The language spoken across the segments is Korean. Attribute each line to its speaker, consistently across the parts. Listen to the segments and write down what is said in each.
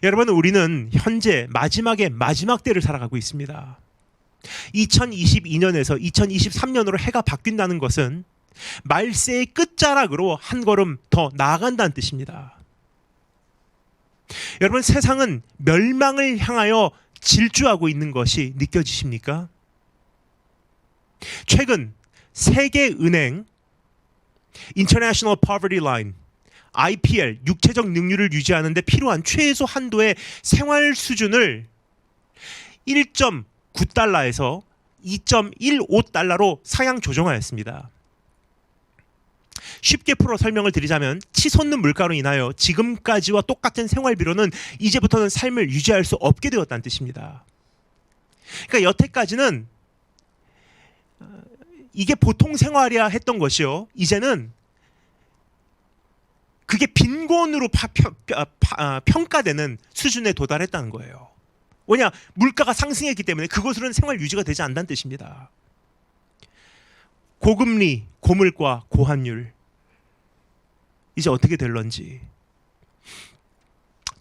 Speaker 1: 여러분, 우리는 현재 마지막의 마지막 때를 살아가고 있습니다. 2022년에서 2023년으로 해가 바뀐다는 것은 말세의 끝자락으로 한 걸음 더 나아간다는 뜻입니다. 여러분, 세상은 멸망을 향하여 질주하고 있는 것이 느껴지십니까? 최근 세계은행 International Poverty Line IPL, 육체적 능률을 유지하는 데 필요한 최소 한도의 생활 수준을 1.9달러에서 2.15달러로 상향 조정하였습니다. 쉽게 풀어 설명을 드리자면 치솟는 물가로 인하여 지금까지와 똑같은 생활비로는 이제부터는 삶을 유지할 수 없게 되었다는 뜻입니다. 그러니까 여태까지는 이게 보통 생활이야 했던 것이요, 이제는 그게 빈곤으로 평가되는 수준에 도달했다는 거예요. 왜냐? 물가가 상승했기 때문에 그것으로는 생활 유지가 되지 않는다는 뜻입니다. 고금리, 고물가, 고환율, 이제 어떻게 될런지.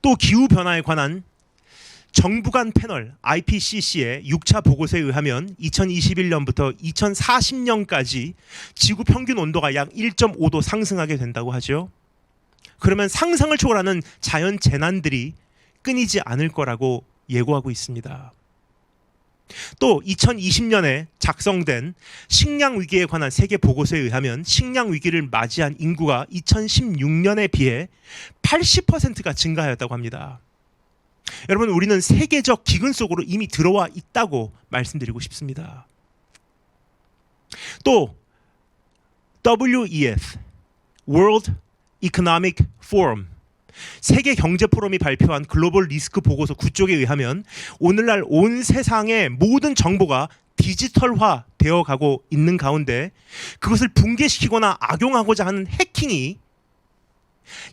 Speaker 1: 또 기후변화에 관한 정부 간 패널 IPCC의 6차 보고서에 의하면 2021년부터 2040년까지 지구 평균 온도가 약 1.5도 상승하게 된다고 하죠. 그러면 상상을 초월하는 자연 재난들이 끊이지 않을 거라고 예고하고 있습니다. 또 2020년에 작성된 식량 위기에 관한 세계 보고서에 의하면 식량 위기를 맞이한 인구가 2016년에 비해 80%가 증가하였다고 합니다. 여러분, 우리는 세계적 기근 속으로 이미 들어와 있다고 말씀드리고 싶습니다. 또 WEF World Economic Forum 세계 경제 포럼이 발표한 글로벌 리스크 보고서 9쪽에 의하면 오늘날 온 세상의 모든 정보가 디지털화 되어 가고 있는 가운데 그것을 붕괴시키거나 악용하고자 하는 해킹이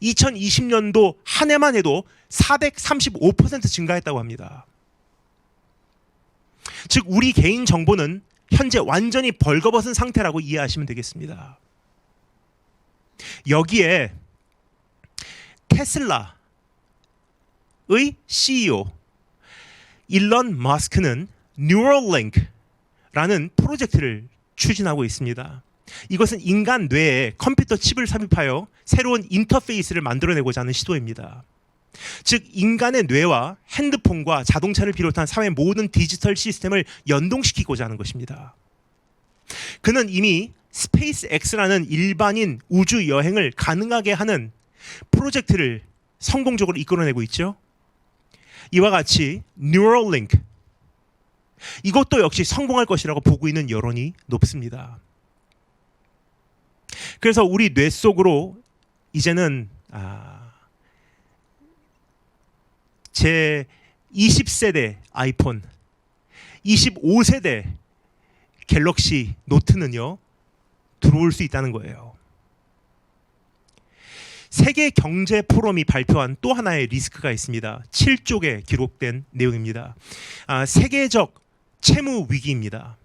Speaker 1: 2020년도 한 해만 해도 435% 증가했다고 합니다. 즉 우리 개인 정보는 현재 완전히 벌거벗은 상태라고 이해하시면 되겠습니다. 여기에 테슬라의 CEO 일론 머스크는 뉴럴링크라는 프로젝트를 추진하고 있습니다. 이것은 인간 뇌에 컴퓨터 칩을 삽입하여 새로운 인터페이스를 만들어내고자 하는 시도입니다. 즉 인간의 뇌와 핸드폰과 자동차를 비롯한 사회 모든 디지털 시스템을 연동시키고자 하는 것입니다. 그는 이미 스페이스X라는 일반인 우주 여행을 가능하게 하는 프로젝트를 성공적으로 이끌어내고 있죠. 이와 같이 뉴럴링크 이것도 역시 성공할 것이라고 보고 있는 여론이 높습니다. 그래서 우리 뇌 속으로 이제는 제 20세대 아이폰, 25세대 갤럭시 노트는요 들어올 수 있다는 거예요. 세계 경제 포럼이 발표한 또 하나의 리스크가 있습니다. 7쪽에 기록된 내용입니다. 세계적 채무 위기입니다.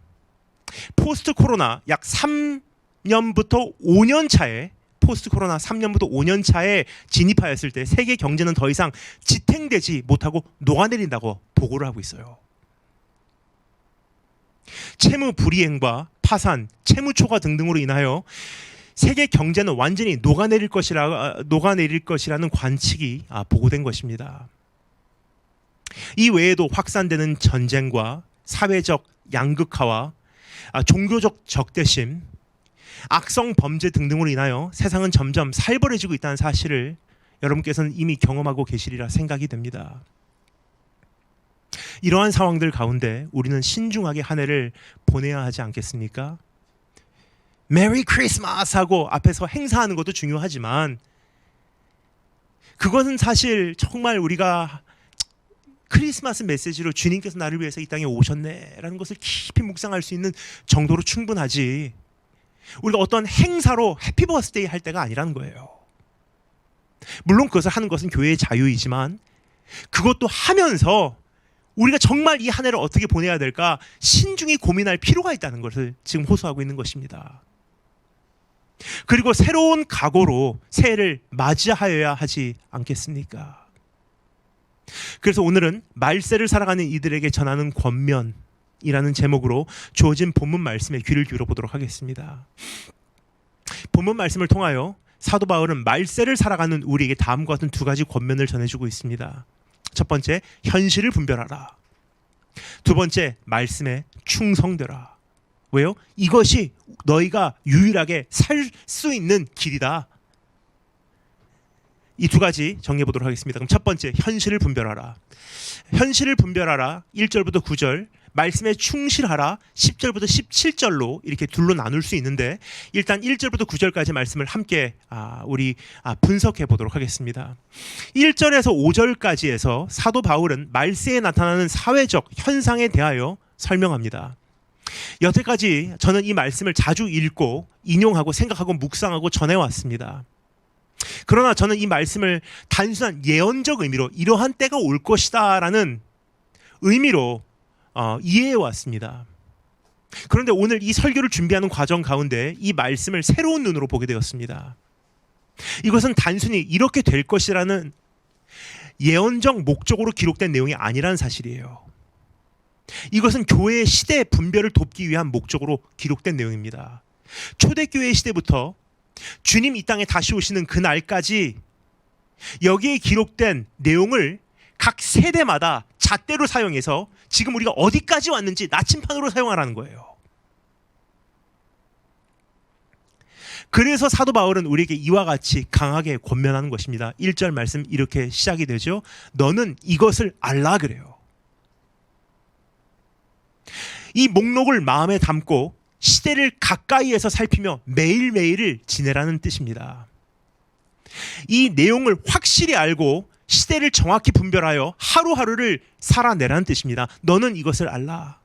Speaker 1: 포스트 코로나 약 3년부터 5년 차에 포스트 코로나 3년부터 5년 차에 진입하였을 때 세계 경제는 더 이상 지탱되지 못하고 녹아내린다고 보고를 하고 있어요. 채무 불이행과 파산, 채무 초과 등등으로 인하여 세계 경제는 완전히 녹아내릴 것이라는 관측이 보고된 것입니다. 이 외에도 확산되는 전쟁과 사회적 양극화와 종교적 적대심, 악성 범죄 등등으로 인하여 세상은 점점 살벌해지고 있다는 사실을 여러분께서는 이미 경험하고 계시리라 생각이 됩니다. 이러한 상황들 가운데 우리는 신중하게 한 해를 보내야 하지 않겠습니까? 메리 크리스마스 하고 앞에서 행사하는 것도 중요하지만 그것은 사실 정말 우리가 크리스마스 메시지로 주님께서 나를 위해서 이 땅에 오셨네라는 것을 깊이 묵상할 수 있는 정도로 충분하지, 우리가 어떤 행사로 해피 버스데이 할 때가 아니라는 거예요. 물론 그것을 하는 것은 교회의 자유이지만 그것도 하면서 우리가 정말 이 한 해를 어떻게 보내야 될까 신중히 고민할 필요가 있다는 것을 지금 호소하고 있는 것입니다. 그리고 새로운 각오로 새해를 맞이하여야 하지 않겠습니까? 그래서 오늘은 말세를 살아가는 이들에게 전하는 권면이라는 제목으로 주어진 본문 말씀에 귀를 기울여 보도록 하겠습니다. 본문 말씀을 통하여 사도 바울은 말세를 살아가는 우리에게 다음과 같은 두 가지 권면을 전해주고 있습니다. 첫 번째, 현실을 분별하라. 두 번째, 말씀에 충성되라. 왜요? 이것이 너희가 유일하게 살 수 있는 길이다. 이 두 가지 정리해 보도록 하겠습니다. 그럼 첫 번째, 현실을 분별하라. 현실을 분별하라. 1절부터 9절, 말씀에 충실하라. 10절부터 17절로 이렇게 둘로 나눌 수 있는데 일단 1절부터 9절까지 말씀을 함께 우리 분석해 보도록 하겠습니다. 1절에서 5절까지에서 사도 바울은 말세에 나타나는 사회적 현상에 대하여 설명합니다. 여태까지 저는 이 말씀을 자주 읽고 인용하고 생각하고 묵상하고 전해왔습니다. 그러나 저는 이 말씀을 단순한 예언적 의미로 이러한 때가 올 것이다 라는 의미로 이해해 왔습니다. 그런데 오늘 이 설교를 준비하는 과정 가운데 이 말씀을 새로운 눈으로 보게 되었습니다. 이것은 단순히 이렇게 될 것이라는 예언적 목적으로 기록된 내용이 아니라는 사실이에요. 이것은 교회의 시대 분별을 돕기 위한 목적으로 기록된 내용입니다. 초대교회 시대부터 주님 이 땅에 다시 오시는 그날까지 여기에 기록된 내용을 각 세대마다 잣대로 사용해서 지금 우리가 어디까지 왔는지 나침판으로 사용하라는 거예요. 그래서 사도 바울은 우리에게 이와 같이 강하게 권면하는 것입니다. 1절 말씀 이렇게 시작이 되죠. 너는 이것을 알라 그래요. 이 목록을 마음에 담고 시대를 가까이에서 살피며 매일매일을 지내라는 뜻입니다. 이 내용을 확실히 알고 시대를 정확히 분별하여 하루하루를 살아내라는 뜻입니다. 너는 이것을 알라.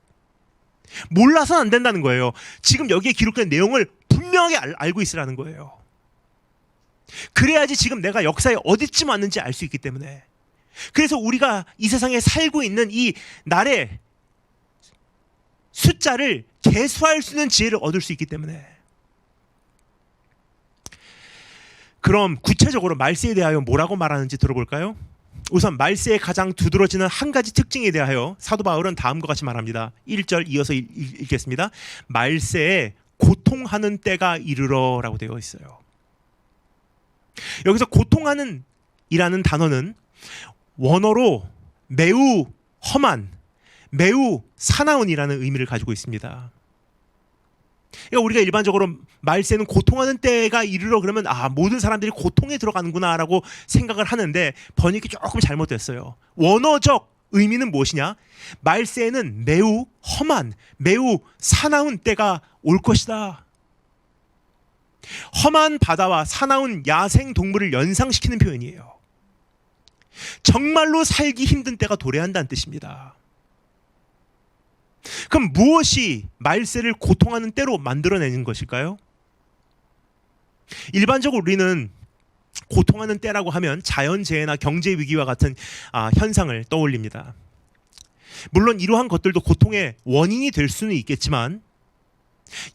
Speaker 1: 몰라서는 안 된다는 거예요. 지금 여기에 기록된 내용을 분명하게 알고 있으라는 거예요. 그래야지 지금 내가 역사에 어디쯤 왔는지 알 수 있기 때문에. 그래서 우리가 이 세상에 살고 있는 이 날의 숫자를 계수할 수 있는 지혜를 얻을 수 있기 때문에. 그럼 구체적으로 말세에 대하여 뭐라고 말하는지 들어볼까요? 우선 말세의 가장 두드러지는 한 가지 특징에 대하여 사도 바울은 다음과 같이 말합니다. 1절 이어서 읽겠습니다. 말세에 고통하는 때가 이르러 라고 되어 있어요. 여기서 고통하는 이라는 단어는 원어로 매우 험한, 매우 사나운이라는 의미를 가지고 있습니다. 그러니까 우리가 일반적으로 말세는 고통하는 때가 이르러 그러면 모든 사람들이 고통에 들어가는구나 라고 생각을 하는데 번역이 조금 잘못됐어요. 원어적 의미는 무엇이냐? 말세에는 매우 험한, 매우 사나운 때가 올 것이다. 험한 바다와 사나운 야생 동물을 연상시키는 표현이에요. 정말로 살기 힘든 때가 도래한다는 뜻입니다. 그럼 무엇이 말세를 고통하는 때로 만들어내는 것일까요? 일반적으로 우리는 고통하는 때라고 하면 자연재해나 경제위기와 같은 현상을 떠올립니다. 물론 이러한 것들도 고통의 원인이 될 수는 있겠지만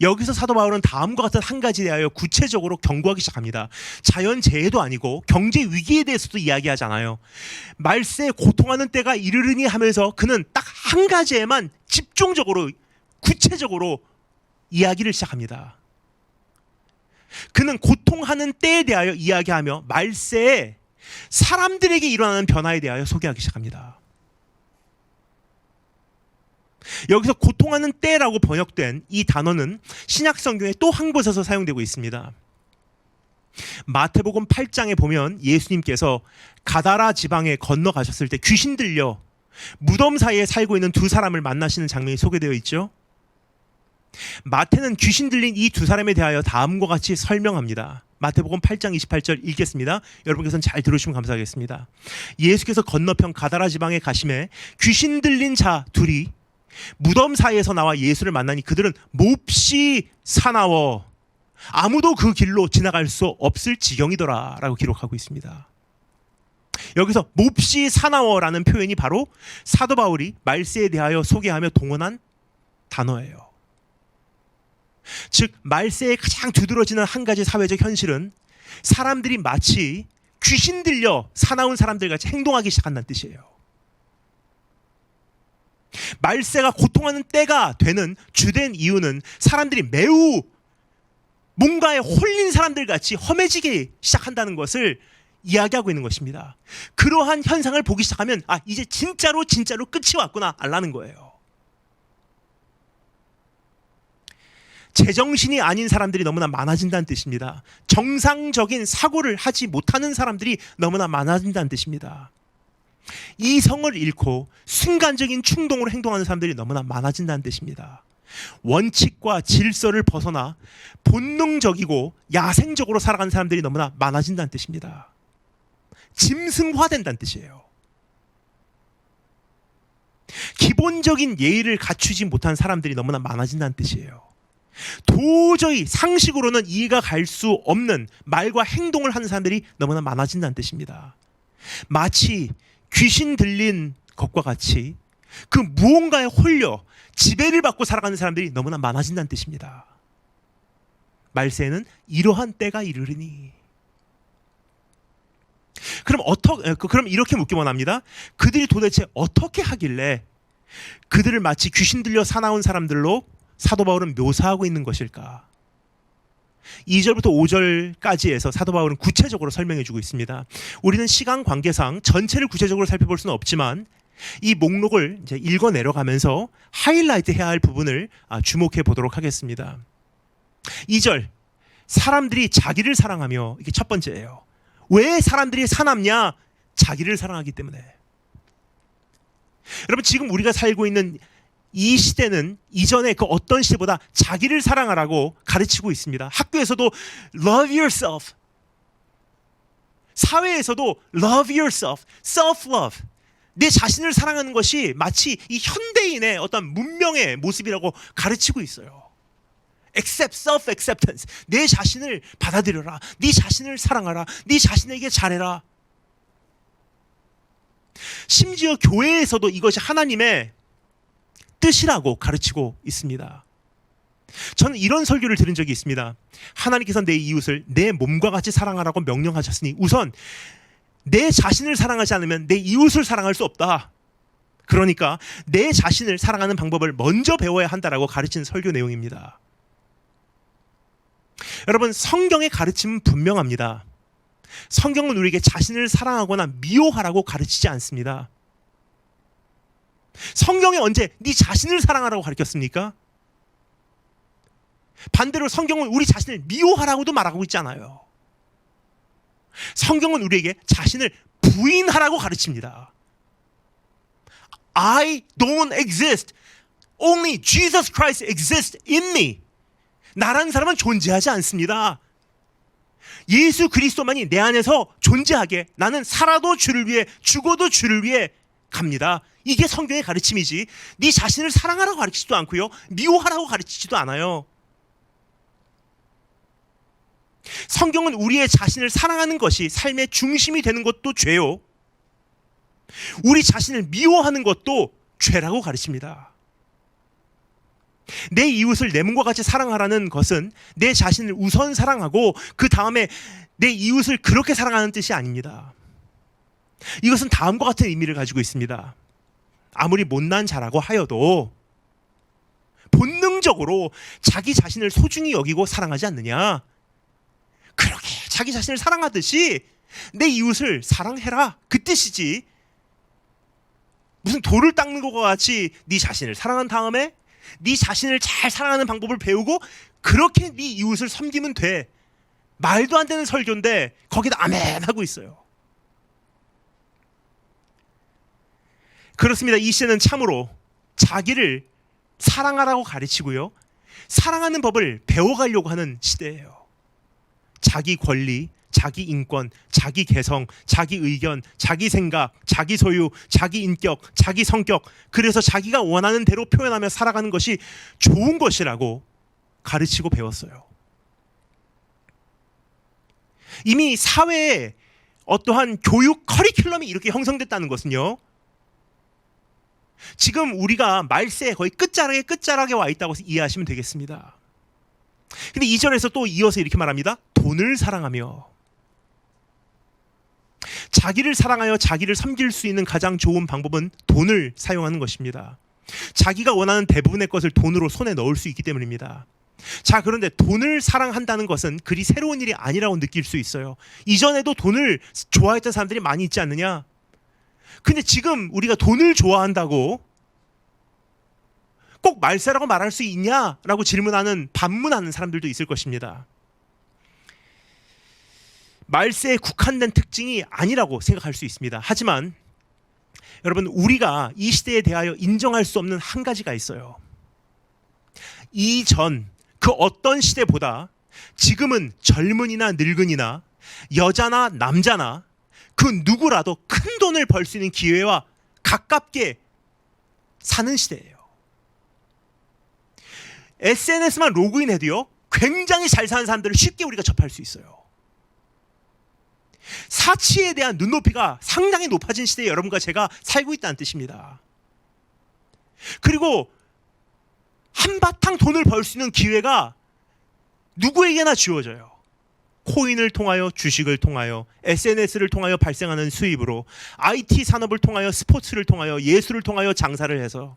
Speaker 1: 여기서 사도 바울은 다음과 같은 한 가지에 대하여 구체적으로 경고하기 시작합니다. 자연재해도 아니고 경제위기에 대해서도 이야기하잖아요. 말세에 고통하는 때가 이르르니 하면서 그는 딱 한 가지에만 집중적으로 구체적으로 이야기를 시작합니다. 그는 고통하는 때에 대하여 이야기하며 말세에 사람들에게 일어나는 변화에 대하여 소개하기 시작합니다. 여기서 고통하는 때라고 번역된 이 단어는 신약 성경에 또 한 곳에서 사용되고 있습니다. 마태복음 8장에 보면 예수님께서 가다라 지방에 건너가셨을 때 귀신 들려 무덤 사이에 살고 있는 두 사람을 만나시는 장면이 소개되어 있죠. 마태는 귀신 들린 이 두 사람에 대하여 다음과 같이 설명합니다. 마태복음 8장 28절 읽겠습니다. 여러분께서는 잘 들으시면 감사하겠습니다. 예수께서 건너편 가다라 지방에 가심에 귀신 들린 자 둘이 무덤 사이에서 나와 예수를 만나니 그들은 몹시 사나워 아무도 그 길로 지나갈 수 없을 지경이더라 라고 기록하고 있습니다. 여기서 몹시 사나워라는 표현이 바로 사도 바울이 말세에 대하여 소개하며 동원한 단어예요. 즉 말세에 가장 두드러지는 한 가지 사회적 현실은 사람들이 마치 귀신 들려 사나운 사람들 같이 행동하기 시작한다는 뜻이에요. 말세가 고통하는 때가 되는 주된 이유는 사람들이 매우 뭔가에 홀린 사람들 같이 험해지기 시작한다는 것을 이야기하고 있는 것입니다. 그러한 현상을 보기 시작하면 이제 진짜로 끝이 왔구나 알라는 거예요. 제정신이 아닌 사람들이 너무나 많아진다는 뜻입니다. 정상적인 사고를 하지 못하는 사람들이 너무나 많아진다는 뜻입니다. 이성을 잃고 순간적인 충동으로 행동하는 사람들이 너무나 많아진다는 뜻입니다. 원칙과 질서를 벗어나 본능적이고 야생적으로 살아가는 사람들이 너무나 많아진다는 뜻입니다. 짐승화된다는 뜻이에요. 기본적인 예의를 갖추지 못한 사람들이 너무나 많아진다는 뜻이에요. 도저히 상식으로는 이해가 갈 수 없는 말과 행동을 하는 사람들이 너무나 많아진다는 뜻입니다. 마치 귀신 들린 것과 같이 그 무언가에 홀려 지배를 받고 살아가는 사람들이 너무나 많아진다는 뜻입니다. 말세에는 이러한 때가 이르리니. 그럼 이렇게 묻기만 합니다. 그들이 도대체 어떻게 하길래 그들을 마치 귀신 들려 사나운 사람들로 사도 바울은 묘사하고 있는 것일까? 2절부터 5절까지 해서 사도 바울은 구체적으로 설명해 주고 있습니다. 우리는 시간 관계상 전체를 구체적으로 살펴볼 수는 없지만 이 목록을 이제 읽어 내려가면서 하이라이트 해야 할 부분을 주목해 보도록 하겠습니다. 2절, 사람들이 자기를 사랑하며, 이게 첫 번째예요. 왜 사람들이 사납냐? 자기를 사랑하기 때문에. 여러분, 지금 우리가 살고 있는 이 시대는 이전에 그 어떤 시대보다 자기를 사랑하라고 가르치고 있습니다. 학교에서도 love yourself, 사회에서도 love yourself, self-love, 내 자신을 사랑하는 것이 마치 이 현대인의 어떤 문명의 모습이라고 가르치고 있어요. accept, self-acceptance, 내 자신을 받아들여라, 네 자신을 사랑하라, 네 자신에게 잘해라. 심지어 교회에서도 이것이 하나님의 뜻이라고 가르치고 있습니다. 저는 이런 설교를 들은 적이 있습니다. 하나님께서 내 이웃을 내 몸과 같이 사랑하라고 명령하셨으니 우선 내 자신을 사랑하지 않으면 내 이웃을 사랑할 수 없다. 그러니까 내 자신을 사랑하는 방법을 먼저 배워야 한다라고 가르치는 설교 내용입니다. 여러분, 성경의 가르침은 분명합니다. 성경은 우리에게 자신을 사랑하거나 미워하라고 가르치지 않습니다. 성경에 언제 네 자신을 사랑하라고 가르쳤습니까? 반대로 성경은 우리 자신을 미워하라고도 말하고 있지 않아요. 성경은 우리에게 자신을 부인하라고 가르칩니다. I don't exist. Only Jesus Christ exists in me. 나라는 사람은 존재하지 않습니다. 예수 그리스도만이 내 안에서 존재하게 나는 살아도 주를 위해 죽어도 주를 위해 갑니다. 이게 성경의 가르침이지 네 자신을 사랑하라고 가르치지도 않고요, 미워하라고 가르치지도 않아요. 성경은 우리의 자신을 사랑하는 것이 삶의 중심이 되는 것도 죄요, 우리 자신을 미워하는 것도 죄라고 가르칩니다. 내 이웃을 내 몸과 같이 사랑하라는 것은 내 자신을 우선 사랑하고 그 다음에 내 이웃을 그렇게 사랑하는 뜻이 아닙니다. 이것은 다음과 같은 의미를 가지고 있습니다. 아무리 못난 자라고 하여도 본능적으로 자기 자신을 소중히 여기고 사랑하지 않느냐? 그렇게 자기 자신을 사랑하듯이 내 이웃을 사랑해라, 그 뜻이지. 무슨 돌을 닦는 것과 같이 네 자신을 사랑한 다음에 네 자신을 잘 사랑하는 방법을 배우고 그렇게 네 이웃을 섬기면 돼. 말도 안 되는 설교인데 거기다 아멘 하고 있어요. 그렇습니다. 이 시대는 참으로 자기를 사랑하라고 가르치고요, 사랑하는 법을 배워가려고 하는 시대예요. 자기 권리, 자기 인권, 자기 개성, 자기 의견, 자기 생각, 자기 소유, 자기 인격, 자기 성격, 그래서 자기가 원하는 대로 표현하며 살아가는 것이 좋은 것이라고 가르치고 배웠어요. 이미 사회에 어떠한 교육 커리큘럼이 이렇게 형성됐다는 것은요, 지금 우리가 말세에 거의 끝자락에 와 있다고 이해하시면 되겠습니다. 근데 2절에서 또 이어서 이렇게 말합니다. 돈을 사랑하며. 자기를 사랑하여 자기를 섬길 수 있는 가장 좋은 방법은 돈을 사용하는 것입니다. 자기가 원하는 대부분의 것을 돈으로 손에 넣을 수 있기 때문입니다. 자, 그런데 돈을 사랑한다는 것은 그리 새로운 일이 아니라고 느낄 수 있어요. 이전에도 돈을 좋아했던 사람들이 많이 있지 않느냐? 근데 지금 우리가 돈을 좋아한다고 꼭 말세라고 말할 수 있냐라고 반문하는 사람들도 있을 것입니다. 말세에 국한된 특징이 아니라고 생각할 수 있습니다. 하지만 여러분, 우리가 이 시대에 대하여 인정할 수 없는 한 가지가 있어요. 이전 그 어떤 시대보다 지금은 젊은이나 늙은이나 여자나 남자나 그 누구라도 큰 돈을 벌 수 있는 기회와 가깝게 사는 시대예요. SNS만 로그인해도요, 굉장히 잘 사는 사람들을 쉽게 우리가 접할 수 있어요. 사치에 대한 눈높이가 상당히 높아진 시대에 여러분과 제가 살고 있다는 뜻입니다. 그리고 한바탕 돈을 벌 수 있는 기회가 누구에게나 주어져요. 코인을 통하여, 주식을 통하여, SNS를 통하여 발생하는 수입으로, IT 산업을 통하여, 스포츠를 통하여, 예술을 통하여 장사를 해서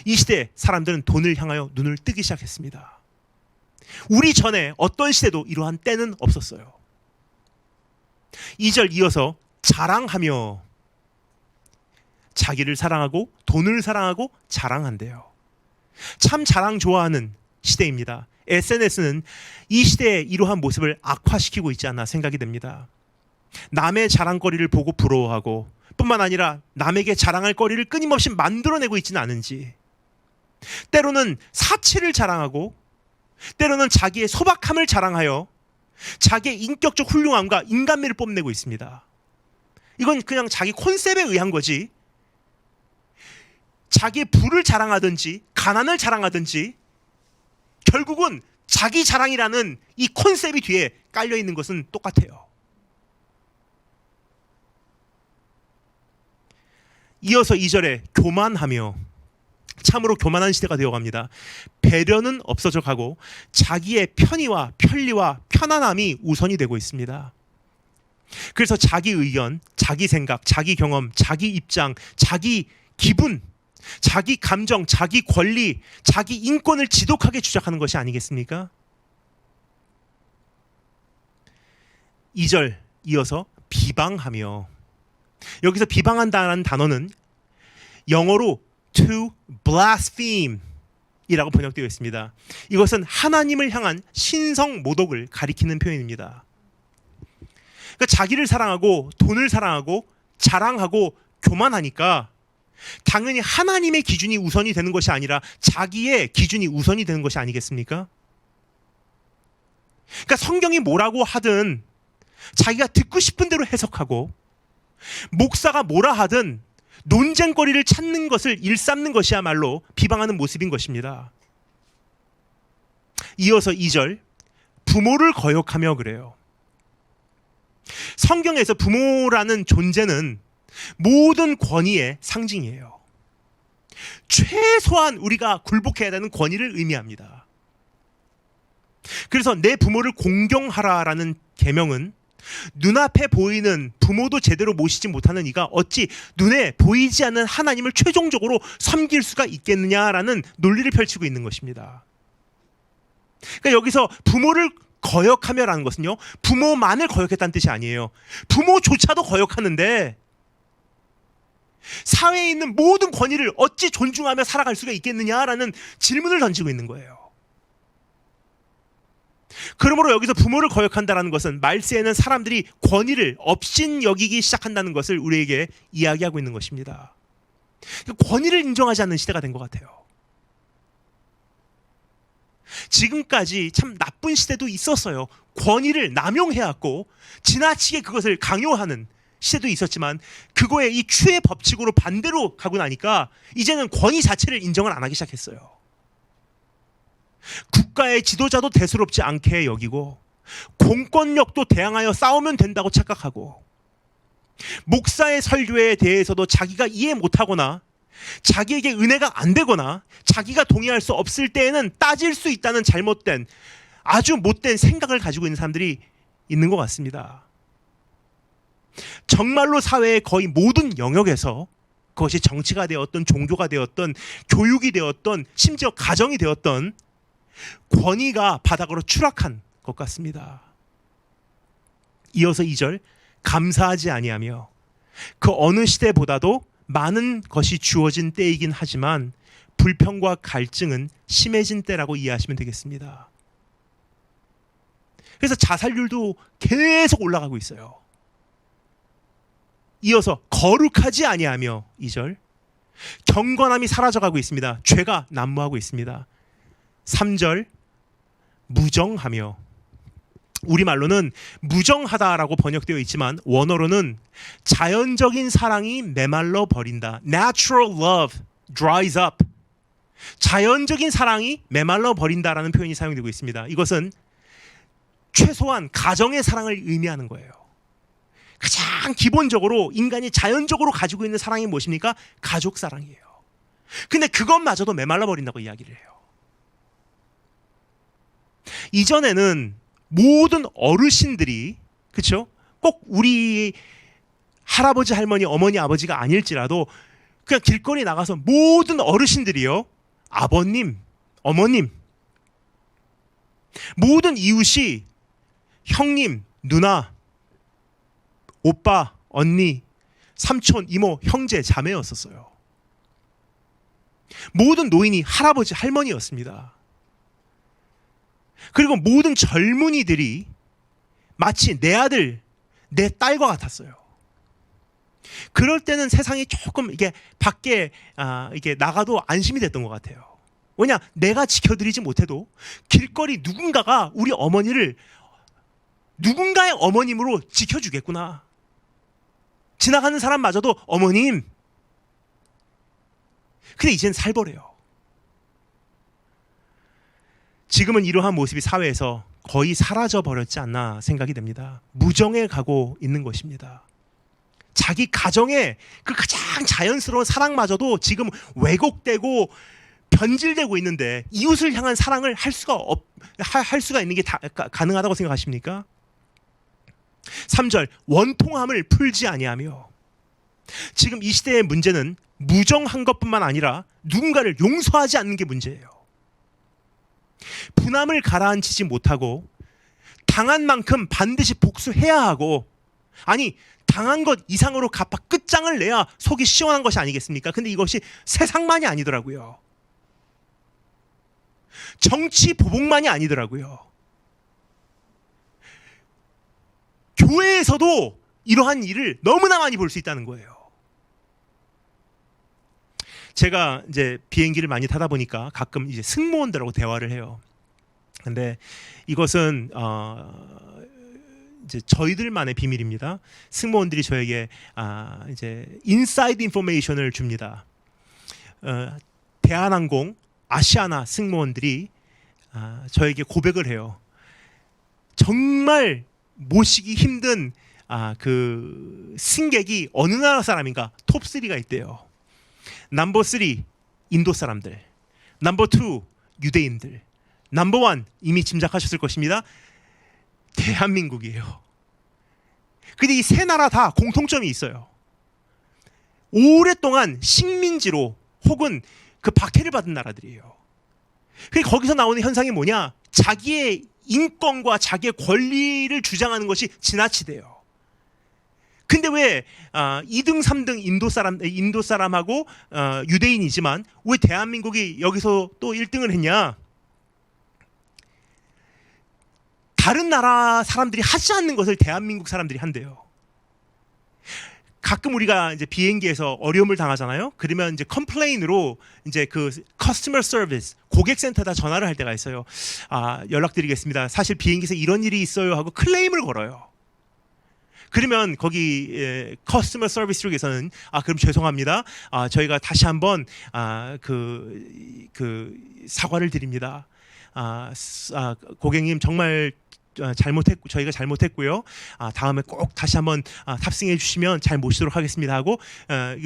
Speaker 1: 이 시대에 사람들은 돈을 향하여 눈을 뜨기 시작했습니다. 우리 전에 어떤 시대도 이러한 때는 없었어요. 2절 이어서 자랑하며, 자기를 사랑하고 돈을 사랑하고 자랑한대요. 참 자랑 좋아하는 시대입니다. SNS는 이 시대의 이러한 모습을 악화시키고 있지 않나 생각이 됩니다. 남의 자랑거리를 보고 부러워하고 뿐만 아니라 남에게 자랑할 거리를 끊임없이 만들어내고 있지는 않은지, 때로는 사치를 자랑하고 때로는 자기의 소박함을 자랑하여 자기의 인격적 훌륭함과 인간미를 뽐내고 있습니다. 이건 그냥 자기 콘셉트에 의한 거지, 자기의 부를 자랑하든지 가난을 자랑하든지 결국은 자기 자랑이라는 이 콘셉트 뒤에 깔려 있는 것은 똑같아요. 이어서 2절에 교만하며, 참으로 교만한 시대가 되어갑니다. 배려는 없어져 가고 자기의 편의와 편리와 편안함이 우선이 되고 있습니다. 그래서 자기 의견, 자기 생각, 자기 경험, 자기 입장, 자기 기분, 자기 감정, 자기 권리, 자기 인권을 지독하게 주장하는 것이 아니겠습니까? 2절 이어서 비방하며, 여기서 비방한다는 단어는 영어로 to blaspheme 이라고 번역되어 있습니다. 이것은 하나님을 향한 신성 모독을 가리키는 표현입니다. 그러니까 자기를 사랑하고 돈을 사랑하고 자랑하고 교만하니까 당연히 하나님의 기준이 우선이 되는 것이 아니라 자기의 기준이 우선이 되는 것이 아니겠습니까? 그러니까 성경이 뭐라고 하든 자기가 듣고 싶은 대로 해석하고, 목사가 뭐라 하든 논쟁거리를 찾는 것을 일삼는 것이야말로 비방하는 모습인 것입니다. 이어서 2절, 부모를 거역하며 그래요. 성경에서 부모라는 존재는 모든 권위의 상징이에요. 최소한 우리가 굴복해야 되는 권위를 의미합니다. 그래서 내 부모를 공경하라라는 계명은 눈앞에 보이는 부모도 제대로 모시지 못하는 이가 어찌 눈에 보이지 않는 하나님을 최종적으로 섬길 수가 있겠느냐라는 논리를 펼치고 있는 것입니다. 그러니까 여기서 부모를 거역하며라는 것은요, 부모만을 거역했다는 뜻이 아니에요. 부모조차도 거역하는데 사회에 있는 모든 권위를 어찌 존중하며 살아갈 수가 있겠느냐라는 질문을 던지고 있는 거예요. 그러므로 여기서 부모를 거역한다는 것은 말세에는 사람들이 권위를 업신여기기 시작한다는 것을 우리에게 이야기하고 있는 것입니다. 권위를 인정하지 않는 시대가 된 것 같아요. 지금까지 참 나쁜 시대도 있었어요. 권위를 남용해왔고 지나치게 그것을 강요하는 시대도 있었지만, 그거에 이 추의 법칙으로 반대로 가고 나니까 이제는 권위 자체를 인정을 안 하기 시작했어요. 국가의 지도자도 대수롭지 않게 여기고 공권력도 대항하여 싸우면 된다고 착각하고, 목사의 설교에 대해서도 자기가 이해 못하거나 자기에게 은혜가 안 되거나 자기가 동의할 수 없을 때에는 따질 수 있다는 잘못된, 아주 못된 생각을 가지고 있는 사람들이 있는 것 같습니다. 정말로 사회의 거의 모든 영역에서 그것이 정치가 되었던 종교가 되었던 교육이 되었던 심지어 가정이 되었던 권위가 바닥으로 추락한 것 같습니다. 이어서 2절 감사하지 아니하며 그 어느 시대보다도 많은 것이 주어진 때이긴 하지만 불평과 갈증은 심해진 때라고 이해하시면 되겠습니다. 그래서 자살률도 계속 올라가고 있어요. 이어서 거룩하지 아니하며 2절 경건함이 사라져가고 있습니다. 죄가 난무하고 있습니다. 3절 무정하며 우리말로는 무정하다라고 번역되어 있지만 원어로는 자연적인 사랑이 메말라 버린다. Natural love dries up. 자연적인 사랑이 메말라 버린다라는 표현이 사용되고 있습니다. 이것은 최소한 가정의 사랑을 의미하는 거예요. 가장 기본적으로 인간이 자연적으로 가지고 있는 사랑이 무엇입니까? 가족 사랑이에요. 근데 그것마저도 메말라 버린다고 이야기를 해요. 이전에는 모든 어르신들이 그렇죠? 꼭 우리 할아버지, 할머니, 어머니, 아버지가 아닐지라도 그냥 길거리 나가서 모든 어르신들이요. 아버님, 어머님, 모든 이웃이 형님, 누나, 오빠, 언니, 삼촌, 이모, 형제, 자매였었어요. 모든 노인이 할아버지, 할머니였습니다. 그리고 모든 젊은이들이 마치 내 아들, 내 딸과 같았어요. 그럴 때는 세상이 조금 이게 밖에 이게 나가도 안심이 됐던 것 같아요. 왜냐, 내가 지켜드리지 못해도 길거리 누군가가 우리 어머니를 누군가의 어머님으로 지켜주겠구나. 지나가는 사람마저도 어머님. 근데 이젠 살벌해요. 지금은 이러한 모습이 사회에서 거의 사라져 버렸지 않나 생각이 됩니다. 무정해 가고 있는 것입니다. 자기 가정의 그 가장 자연스러운 사랑마저도 지금 왜곡되고 변질되고 있는데 이웃을 향한 사랑을 할 수가 있는 게 가능하다고 생각하십니까? 3절 원통함을 풀지 아니하며 지금 이 시대의 문제는 무정한 것뿐만 아니라 누군가를 용서하지 않는 게 문제예요. 분함을 가라앉히지 못하고 당한 만큼 반드시 복수해야 하고 아니 당한 것 이상으로 갚아 끝장을 내야 속이 시원한 것이 아니겠습니까? 근데 이것이 세상만이 아니더라고요. 정치 보복만이 아니더라고요. 교회에서도 이러한 일을 너무나 많이 볼 수 있다는 거예요. 제가 이제 비행기를 많이 타다 보니까 가끔 이제 승무원들하고 대화를 해요. 근데 이것은 이제 저희들만의 비밀입니다. 승무원들이 저에게 이제 인사이드 인포메이션을 줍니다. 대한항공 아시아나 승무원들이 저에게 고백을 해요. 정말 모시기 힘든 그 승객이 어느 나라 사람인가 톱3가 있대요. 넘버 3 인도 사람들, 넘버 2 유대인들, 넘버 1 이미 짐작하셨을 것입니다. 대한민국이에요. 근데 이 세 나라 다 공통점이 있어요. 오랫동안 식민지로 혹은 그 박해를 받은 나라들이에요. 그리고 거기서 나오는 현상이 뭐냐? 자기의 인권과 자기의 권리를 주장하는 것이 지나치대요. 근데 왜 2등, 3등 인도 사람하고 유대인이지만 왜 대한민국이 여기서 또 1등을 했냐? 다른 나라 사람들이 하지 않는 것을 대한민국 사람들이 한대요. 가끔 우리가 이제 비행기에서 어려움을 당하잖아요. 그러면 이제 컴플레인으로 이제 그 커스터머 서비스 고객센터에다 전화를 할 때가 있어요. 연락드리겠습니다. 사실 비행기에서 이런 일이 있어요 하고 클레임을 걸어요. 그러면 거기 커스터머 서비스 쪽에서는 그럼 죄송합니다. 저희가 다시 한번 그 사과를 드립니다. 고객님 정말 저희가 잘못했고요. 다음에 꼭 다시 한번 탑승해 주시면 잘 모시도록 하겠습니다 하고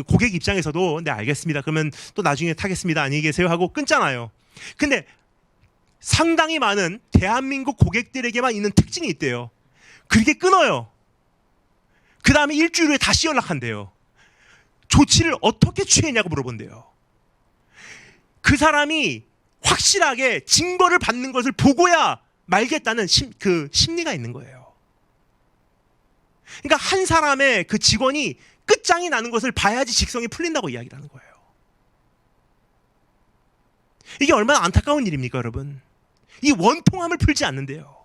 Speaker 1: 고객 입장에서도 네 알겠습니다. 그러면 또 나중에 타겠습니다. 안녕히 계세요 하고 끊잖아요. 근데 상당히 많은 대한민국 고객들에게만 있는 특징이 있대요. 그렇게 끊어요. 그 다음에 일주일 후에 다시 연락한대요. 조치를 어떻게 취했냐고 물어본대요. 그 사람이 확실하게 징벌을 받는 것을 보고야 말겠다는 그 심리가 있는 거예요. 그러니까 한 사람의 그 직원이 끝장이 나는 것을 봐야지 직성이 풀린다고 이야기를 하는 거예요. 이게 얼마나 안타까운 일입니까, 여러분? 이 원통함을 풀지 않는데요.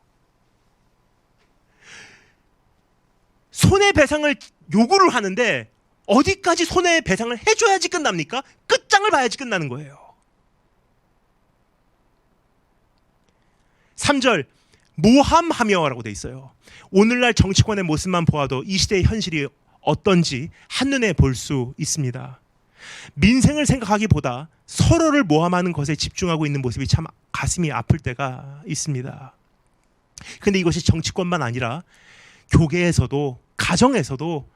Speaker 1: 손해배상을 요구를 하는데 어디까지 손해배상을 해줘야지 끝납니까? 끝장을 봐야지 끝나는 거예요. 3절 모함하며라고 돼 있어요. 오늘날 정치권의 모습만 보아도 이 시대의 현실이 어떤지 한눈에 볼 수 있습니다. 민생을 생각하기보다 서로를 모함하는 것에 집중하고 있는 모습이 참 가슴이 아플 때가 있습니다. 그런데 이것이 정치권만 아니라 교계에서도 가정에서도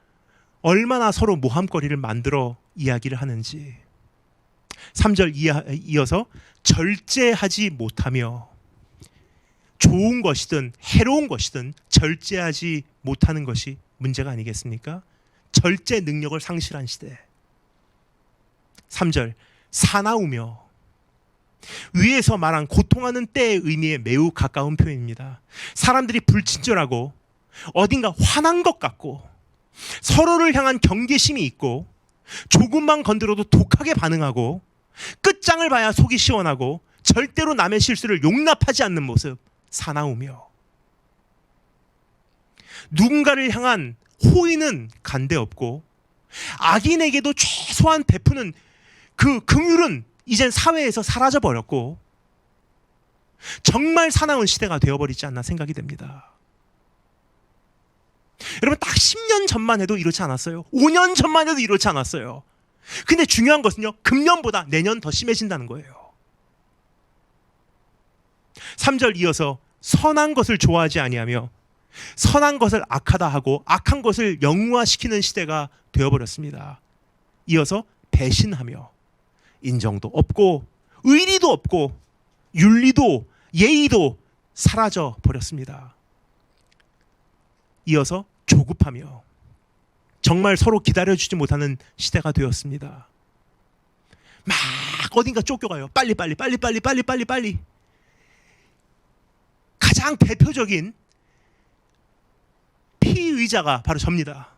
Speaker 1: 얼마나 서로 모함거리를 만들어 이야기를 하는지. 3절 이어서 절제하지 못하며, 좋은 것이든 해로운 것이든 절제하지 못하는 것이 문제가 아니겠습니까? 절제 능력을 상실한 시대. 3절 사나우며, 위에서 말한 고통하는 때의 의미에 매우 가까운 표현입니다. 사람들이 불친절하고 어딘가 화난 것 같고 서로를 향한 경계심이 있고 조금만 건드려도 독하게 반응하고 끝장을 봐야 속이 시원하고 절대로 남의 실수를 용납하지 않는 모습, 사나우며. 누군가를 향한 호의는 간대 없고 악인에게도 최소한 베푸는 그 긍휼은 이젠 사회에서 사라져 버렸고 정말 사나운 시대가 되어버리지 않나 생각이 됩니다. 여러분, 딱 10년 전만 해도 이렇지 않았어요. 5년 전만 해도 이렇지 않았어요. 근데 중요한 것은요, 금년보다 내년 더 심해진다는 거예요. 3절 이어서 선한 것을 좋아하지 아니하며 선한 것을 악하다 하고 악한 것을 영웅화시키는 시대가 되어버렸습니다. 이어서 배신하며, 인정도 없고 의리도 없고 윤리도 예의도 사라져 버렸습니다. 이어서 조급하며, 정말 서로 기다려주지 못하는 시대가 되었습니다. 막 어딘가 쫓겨가요. 빨리. 가장 대표적인 피의자가 바로 접니다.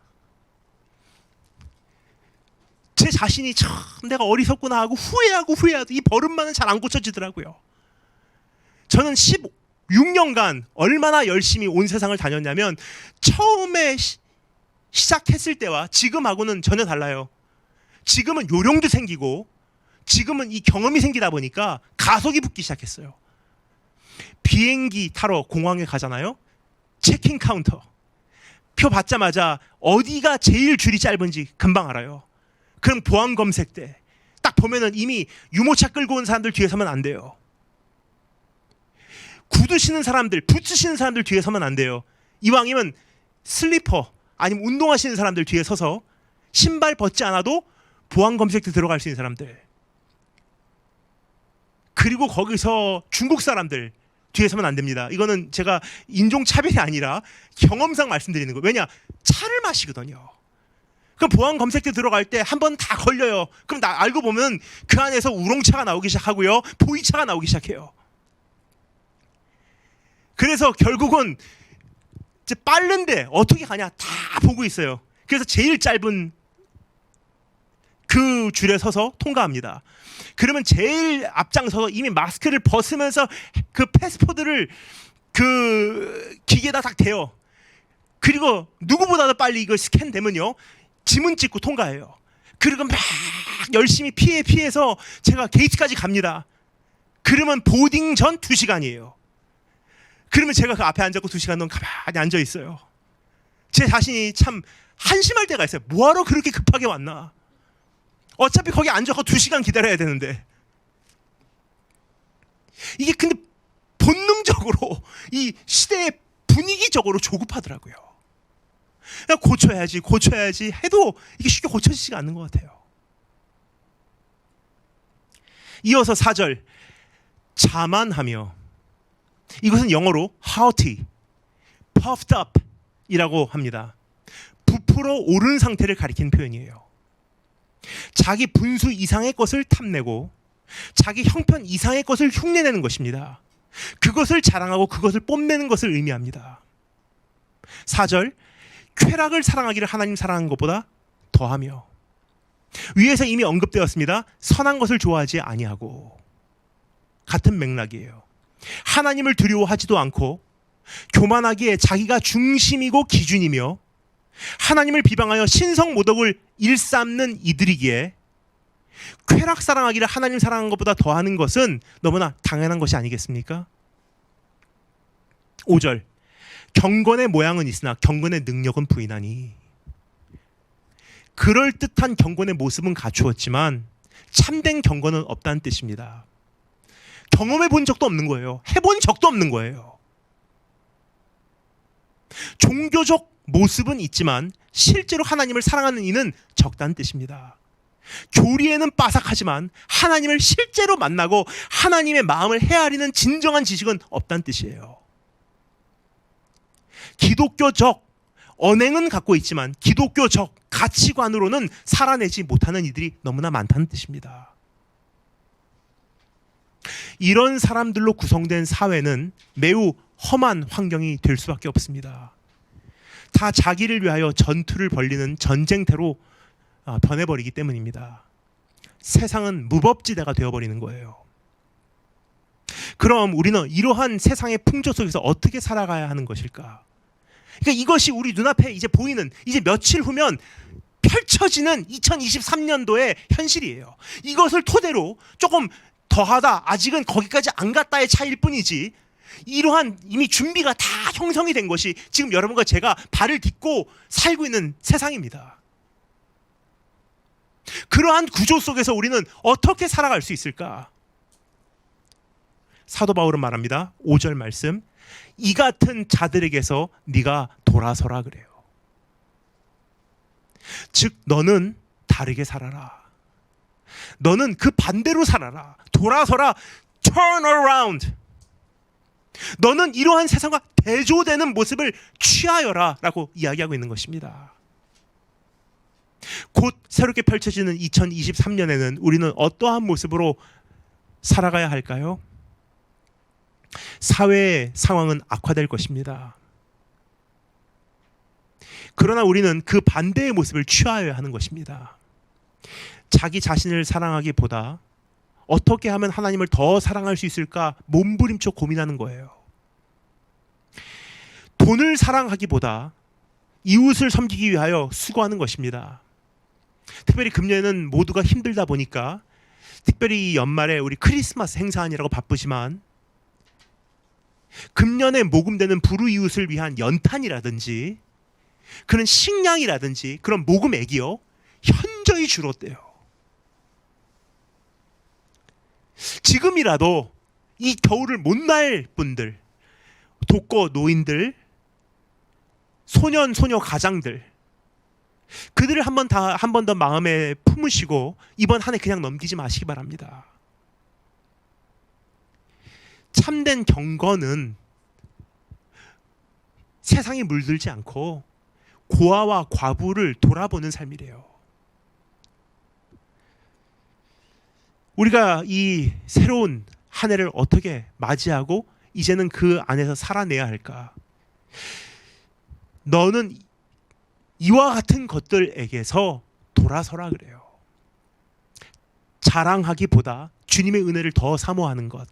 Speaker 1: 제 자신이 참 내가 어리석구나 하고 후회하고 이 버릇만은 잘 안 고쳐지더라고요. 저는 16년간 얼마나 열심히 온 세상을 다녔냐면 처음에 시작했을 때와 지금하고는 전혀 달라요. 지금은 요령도 생기고 지금은 이 경험이 생기다 보니까 가속이 붙기 시작했어요. 비행기 타러 공항에 가잖아요. 체킹 카운터 표 받자마자 어디가 제일 줄이 짧은지 금방 알아요. 그럼 보안 검색 때 딱 보면은 이미 유모차 끌고 온 사람들 뒤에 서면 안 돼요. 구두 신는 사람들, 부츠 신는 사람들 뒤에 서면 안 돼요. 이왕이면 슬리퍼 아니면 운동화 신는 사람들 뒤에 서서 신발 벗지 않아도 보안 검색대 들어갈 수 있는 사람들, 그리고 거기서 중국 사람들 뒤에 서면 안 됩니다. 이거는 제가 인종차별이 아니라 경험상 말씀드리는 거예요. 왜냐? 차를 마시거든요. 그럼 보안 검색대 들어갈 때 한 번 다 걸려요. 그럼 알고 보면 그 안에서 우롱차가 나오기 시작하고요, 보이차가 나오기 시작해요. 그래서 결국은 이제 빠른데 어떻게 가냐 다 보고 있어요. 그래서 제일 짧은 그 줄에 서서 통과합니다. 그러면 제일 앞장서서 이미 마스크를 벗으면서 그 패스포드를 그 기계에다 딱 대요. 그리고 누구보다도 빨리 이거 스캔되면요, 지문 찍고 통과해요. 그리고 막 열심히 피해서 제가 게이트까지 갑니다. 그러면 보딩 전 2시간이에요. 그러면 제가 그 앞에 앉았고 2시간 동안 가만히 앉아 있어요. 제 자신이 참 한심할 때가 있어요. 뭐하러 그렇게 급하게 왔나? 어차피 거기 앉아서 2시간 기다려야 되는데. 이게 근데 본능적으로 이 시대의 분위기적으로 조급하더라고요. 고쳐야지 해도 이게 쉽게 고쳐지지가 않는 것 같아요. 이어서 4절 자만하며, 이것은 영어로 haughty, puffed up 이라고 합니다. 부풀어 오른 상태를 가리키는 표현이에요. 자기 분수 이상의 것을 탐내고 자기 형편 이상의 것을 흉내내는 것입니다. 그것을 자랑하고 그것을 뽐내는 것을 의미합니다. 4절, 쾌락을 사랑하기를 하나님 사랑하는 것보다 더하며, 위에서 이미 언급되었습니다. 선한 것을 좋아하지 아니하고, 같은 맥락이에요. 하나님을 두려워하지도 않고 교만하기에 자기가 중심이고 기준이며 하나님을 비방하여 신성 모독을 일삼는 이들이기에 쾌락 사랑하기를 하나님 사랑하는 것보다 더하는 것은 너무나 당연한 것이 아니겠습니까? 5절, 경건의 모양은 있으나 경건의 능력은 부인하니. 그럴듯한 경건의 모습은 갖추었지만 참된 경건은 없다는 뜻입니다. 경험해 본 적도 없는 거예요. 해본 적도 없는 거예요. 종교적 모습은 있지만 실제로 하나님을 사랑하는 이는 적다는 뜻입니다. 교리에는 빠삭하지만 하나님을 실제로 만나고 하나님의 마음을 헤아리는 진정한 지식은 없다는 뜻이에요. 기독교적 언행은 갖고 있지만 기독교적 가치관으로는 살아내지 못하는 이들이 너무나 많다는 뜻입니다. 이런 사람들로 구성된 사회는 매우 험한 환경이 될 수밖에 없습니다. 다 자기를 위하여 전투를 벌이는 전쟁터로 변해버리기 때문입니다. 세상은 무법지대가 되어버리는 거예요. 그럼 우리는 이러한 세상의 풍조 속에서 어떻게 살아가야 하는 것일까? 그러니까 이것이 우리 눈앞에 이제 보이는, 이제 며칠 후면 펼쳐지는 2023년도의 현실이에요. 이것을 토대로 조금 더하다, 아직은 거기까지 안 갔다의 차이일 뿐이지, 이러한 이미 준비가 다 형성이 된 것이 지금 여러분과 제가 발을 딛고 살고 있는 세상입니다. 그러한 구조 속에서 우리는 어떻게 살아갈 수 있을까? 사도 바울은 말합니다. 5절 말씀, 이 같은 자들에게서 네가 돌아서라 그래요. 즉 너는 다르게 살아라. 너는 그 반대로 살아라. 돌아서라. Turn around. 너는 이러한 세상과 대조되는 모습을 취하여라 라고 이야기하고 있는 것입니다. 곧 새롭게 펼쳐지는 2023년에는 우리는 어떠한 모습으로 살아가야 할까요? 사회의 상황은 악화될 것입니다. 그러나 우리는 그 반대의 모습을 취하여야 하는 것입니다. 자기 자신을 사랑하기보다 어떻게 하면 하나님을 더 사랑할 수 있을까 몸부림쳐 고민하는 거예요. 돈을 사랑하기보다 이웃을 섬기기 위하여 수고하는 것입니다. 특별히 금년에는 모두가 힘들다 보니까 특별히 연말에 우리 크리스마스 행사하느라고 바쁘지만 금년에 모금되는 불우이웃을 위한 연탄이라든지 그런 식량이라든지 그런 모금액이요 현저히 줄었대요. 지금이라도 이 겨울을 못 날 분들, 독거 노인들, 소년 소녀 가장들, 그들을 한 번 더 마음에 품으시고 이번 한 해 그냥 넘기지 마시기 바랍니다. 참된 경건은 세상에 물들지 않고 고아와 과부를 돌아보는 삶이래요. 우리가 이 새로운 한 해를 어떻게 맞이하고 이제는 그 안에서 살아내야 할까? 너는 이와 같은 것들에게서 돌아서라 그래요. 자랑하기보다 주님의 은혜를 더 사모하는 것,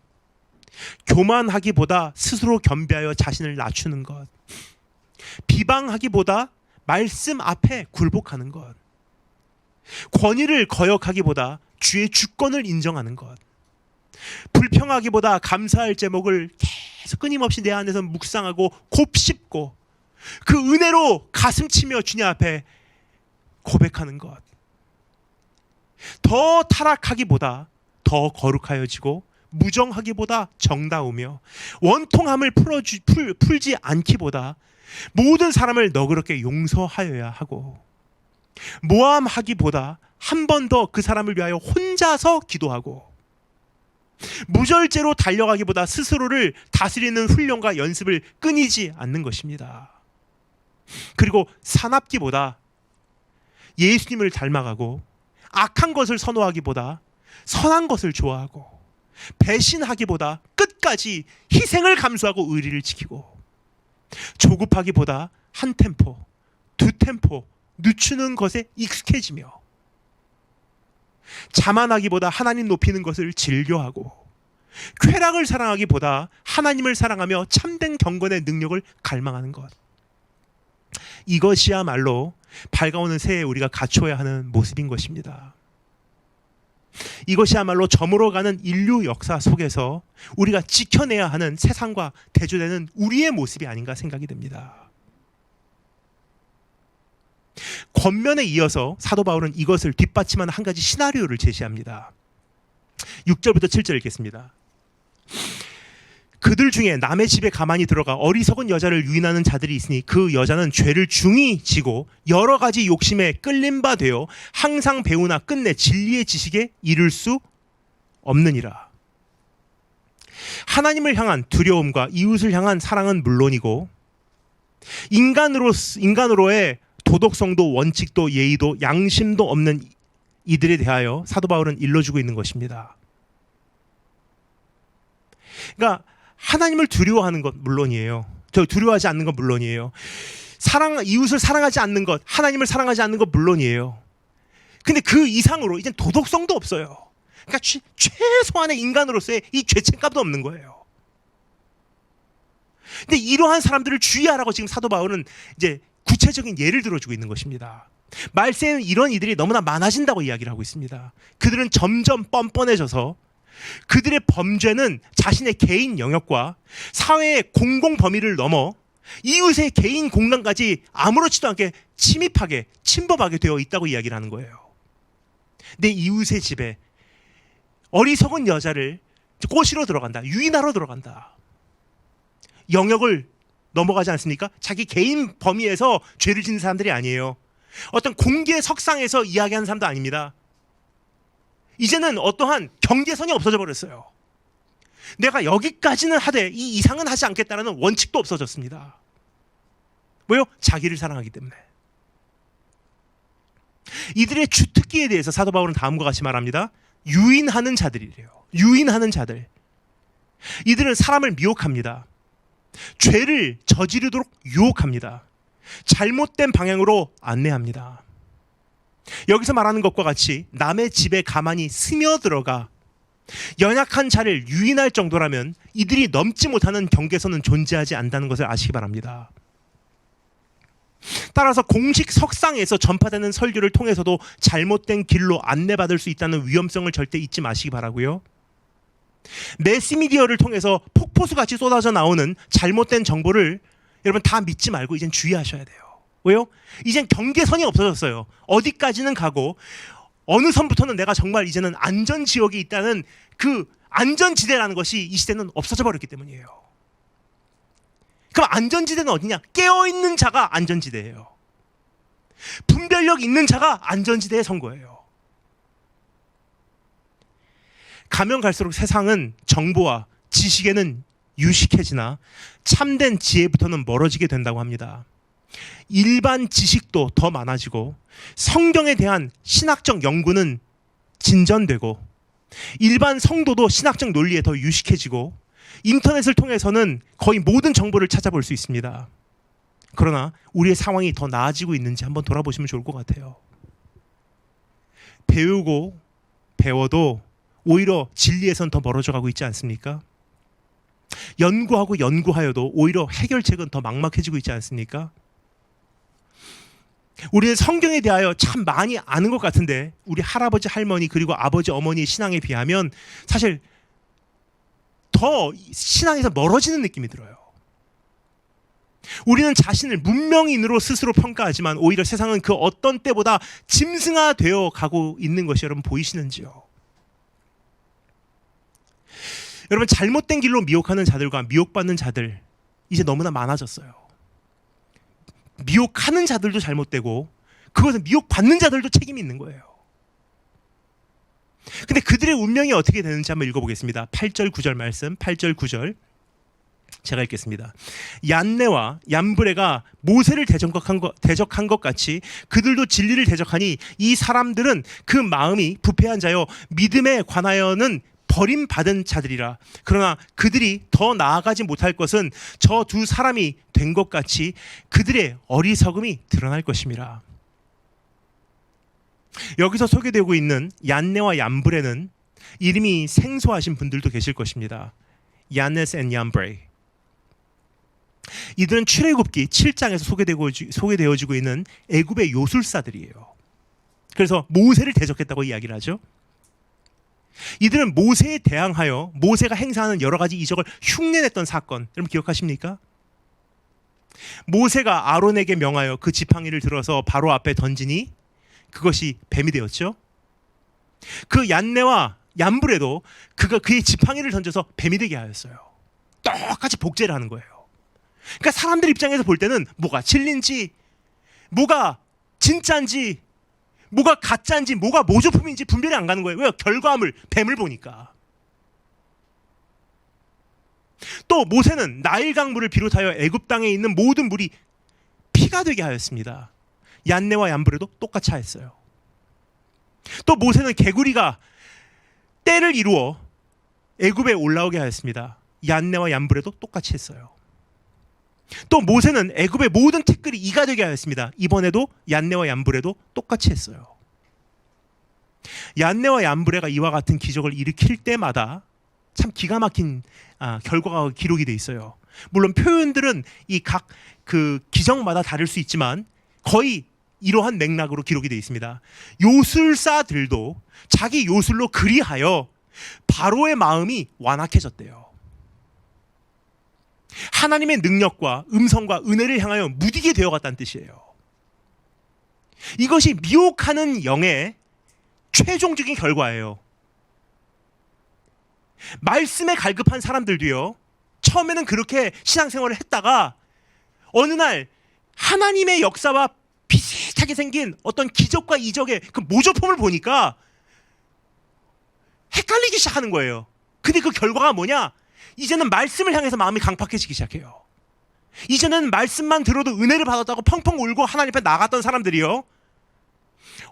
Speaker 1: 교만하기보다 스스로 겸비하여 자신을 낮추는 것, 비방하기보다 말씀 앞에 굴복하는 것, 권위를 거역하기보다 주의 주권을 인정하는 것, 불평하기보다 감사할 제목을 계속 끊임없이 내 안에서 묵상하고 곱씹고 그 은혜로 가슴치며 주님 앞에 고백하는 것, 더 타락하기보다 더 거룩하여지고 무정하기보다 정다우며 원통함을 풀지 않기보다 모든 사람을 너그럽게 용서하여야 하고 모함하기보다 한 번 더 그 사람을 위하여 혼자서 기도하고 무절제로 달려가기보다 스스로를 다스리는 훈련과 연습을 끊이지 않는 것입니다. 그리고 사납기보다 예수님을 닮아가고 악한 것을 선호하기보다 선한 것을 좋아하고, 배신하기보다 끝까지 희생을 감수하고 의리를 지키고, 조급하기보다 한 템포, 두 템포 늦추는 것에 익숙해지며, 자만하기보다 하나님 높이는 것을 즐겨하고, 쾌락을 사랑하기보다 하나님을 사랑하며 참된 경건의 능력을 갈망하는 것. 이것이야말로 밝아오는 새해에 우리가 갖춰야 하는 모습인 것입니다. 이것이야말로 저물어가는 인류 역사 속에서 우리가 지켜내야 하는 세상과 대조되는 우리의 모습이 아닌가 생각이 됩니다. 권면에 이어서 사도 바울은 이것을 뒷받침하는 한 가지 시나리오를 제시합니다. 6절부터 7절 읽겠습니다. 그들 중에 남의 집에 가만히 들어가 어리석은 여자를 유인하는 자들이 있으니 그 여자는 죄를 중히 지고 여러 가지 욕심에 끌린 바 되어 항상 배우나 끝내 진리의 지식에 이를 수 없느니라. 하나님을 향한 두려움과 이웃을 향한 사랑은 물론이고, 인간으로의 도덕성도 원칙도 예의도 양심도 없는 이들에 대하여 사도 바울은 일러주고 있는 것입니다. 그러니까 하나님을 두려워하는 것 물론이에요. 두려워하지 않는 것 물론이에요. 이웃을 사랑하지 않는 것, 하나님을 사랑하지 않는 것 물론이에요. 근데 그 이상으로 이젠 도덕성도 없어요. 그러니까 최소한의 인간으로서의 이 죄책감도 없는 거예요. 근데 이러한 사람들을 주의하라고 지금 사도 바울은 이제 구체적인 예를 들어주고 있는 것입니다. 말세에는 이런 이들이 너무나 많아진다고 이야기를 하고 있습니다. 그들은 점점 뻔뻔해져서 그들의 범죄는 자신의 개인 영역과 사회의 공공 범위를 넘어 이웃의 개인 공간까지 아무렇지도 않게 침입하게, 침범하게 되어 있다고 이야기를 하는 거예요. 내 이웃의 집에 어리석은 여자를 꼬시러 들어간다, 유인하러 들어간다. 영역을 넘어가지 않습니까? 자기 개인 범위에서 죄를 짓는 사람들이 아니에요. 어떤 공개 석상에서 이야기하는 사람도 아닙니다. 이제는 어떠한 경계선이 없어져 버렸어요. 내가 여기까지는 하되 이 이상은 하지 않겠다는 원칙도 없어졌습니다. 왜요? 자기를 사랑하기 때문에. 이들의 주특기에 대해서 사도 바울은 다음과 같이 말합니다. 유인하는 자들이래요. 유인하는 자들. 이들은 사람을 미혹합니다. 죄를 저지르도록 유혹합니다. 잘못된 방향으로 안내합니다. 여기서 말하는 것과 같이 남의 집에 가만히 스며들어가 연약한 자를 유인할 정도라면 이들이 넘지 못하는 경계선은 존재하지 않는다는 것을 아시기 바랍니다. 따라서 공식 석상에서 전파되는 설교를 통해서도 잘못된 길로 안내받을 수 있다는 위험성을 절대 잊지 마시기 바라고요. 매스미디어를 통해서 폭포수같이 쏟아져 나오는 잘못된 정보를 여러분 다 믿지 말고 이젠 주의하셔야 돼요. 왜요? 이젠 경계선이 없어졌어요. 어디까지는 가고 어느 선부터는 내가 정말 이제는 안전지역이 있다는 그 안전지대라는 것이 이 시대는 없어져 버렸기 때문이에요. 그럼 안전지대는 어디냐? 깨어있는 자가 안전지대예요. 분별력 있는 자가 안전지대에 선 거예요. 가면 갈수록 세상은 정보와 지식에는 유식해지나 참된 지혜부터는 멀어지게 된다고 합니다. 일반 지식도 더 많아지고 성경에 대한 신학적 연구는 진전되고 일반 성도도 신학적 논리에 더 유식해지고 인터넷을 통해서는 거의 모든 정보를 찾아볼 수 있습니다. 그러나 우리의 상황이 더 나아지고 있는지 한번 돌아보시면 좋을 것 같아요. 배우고 배워도 오히려 진리에선 더 멀어져 가고 있지 않습니까? 연구하고 연구하여도 오히려 해결책은 더 막막해지고 있지 않습니까? 우리는 성경에 대하여 참 많이 아는 것 같은데 우리 할아버지 할머니 그리고 아버지 어머니의 신앙에 비하면 사실 더 신앙에서 멀어지는 느낌이 들어요. 우리는 자신을 문명인으로 스스로 평가하지만 오히려 세상은 그 어떤 때보다 짐승화되어 가고 있는 것이 여러분 보이시는지요? 여러분 잘못된 길로 미혹하는 자들과 미혹받는 자들 이제 너무나 많아졌어요. 미혹하는 자들도 잘못되고 그것은 미혹받는 자들도 책임이 있는 거예요. 근데 그들의 운명이 어떻게 되는지 한번 읽어보겠습니다. 8절 9절 말씀 8절 9절 제가 읽겠습니다. 얀네와 얀브레가 모세를 대적한 것 같이 그들도 진리를 대적하니 이 사람들은 그 마음이 부패한 자요 믿음에 관하여는 버림받은 자들이라. 그러나 그들이 더 나아가지 못할 것은 저 두 사람이 된 것 같이 그들의 어리석음이 드러날 것임이라. 여기서 소개되고 있는 얀네와 얀브레는 이름이 생소하신 분들도 계실 것입니다. 야네스 앤 얀브레. 이들은 출애굽기 7장에서 소개되어지고 있는 애굽의 요술사들이에요. 그래서 모세를 대적했다고 이야기를 하죠. 이들은 모세에 대항하여 모세가 행사하는 여러 가지 이적을 흉내냈던 사건, 여러분 기억하십니까? 모세가 아론에게 명하여 그 지팡이를 들어서 바로 앞에 던지니 그것이 뱀이 되었죠. 그 얀네와 얀브레도 그의 지팡이를 던져서 뱀이 되게 하였어요. 똑같이 복제를 하는 거예요. 그러니까 사람들 입장에서 볼 때는 뭐가 진리인지, 뭐가 진짜인지, 뭐가 가짜인지, 뭐가 모조품인지 분별이 안 가는 거예요. 왜요? 결과물, 뱀을 보니까. 또 모세는 나일 강물을 비롯하여 애굽 땅에 있는 모든 물이 피가 되게 하였습니다. 얀네와 얀브레도 똑같이 하였어요. 또 모세는 개구리가 떼를 이루어 애굽에 올라오게 하였습니다. 얀네와 얀브레도 똑같이 했어요. 또 모세는 애굽의 모든 티끌이 이가 되게 하였습니다. 이번에도 얀네와 얀브레도 똑같이 했어요. 얀네와 얀브레가 이와 같은 기적을 일으킬 때마다 참 기가 막힌 결과가 기록이 돼 있어요. 물론 표현들은 이 각 그 기적마다 다를 수 있지만 거의 이러한 맥락으로 기록이 돼 있습니다. 요술사들도 자기 요술로 그리하여 바로의 마음이 완악해졌대요. 하나님의 능력과 음성과 은혜를 향하여 무디게 되어갔다는 뜻이에요. 이것이 미혹하는 영의 최종적인 결과예요. 말씀에 갈급한 사람들도요, 처음에는 그렇게 신앙생활을 했다가 어느 날 하나님의 역사와 비슷하게 생긴 어떤 기적과 이적의 그 모조품을 보니까 헷갈리기 시작하는 거예요. 근데 그 결과가 뭐냐? 이제는 말씀을 향해서 마음이 강팍해지기 시작해요. 이제는 말씀만 들어도 은혜를 받았다고 펑펑 울고 하나님 앞에 나갔던 사람들이요,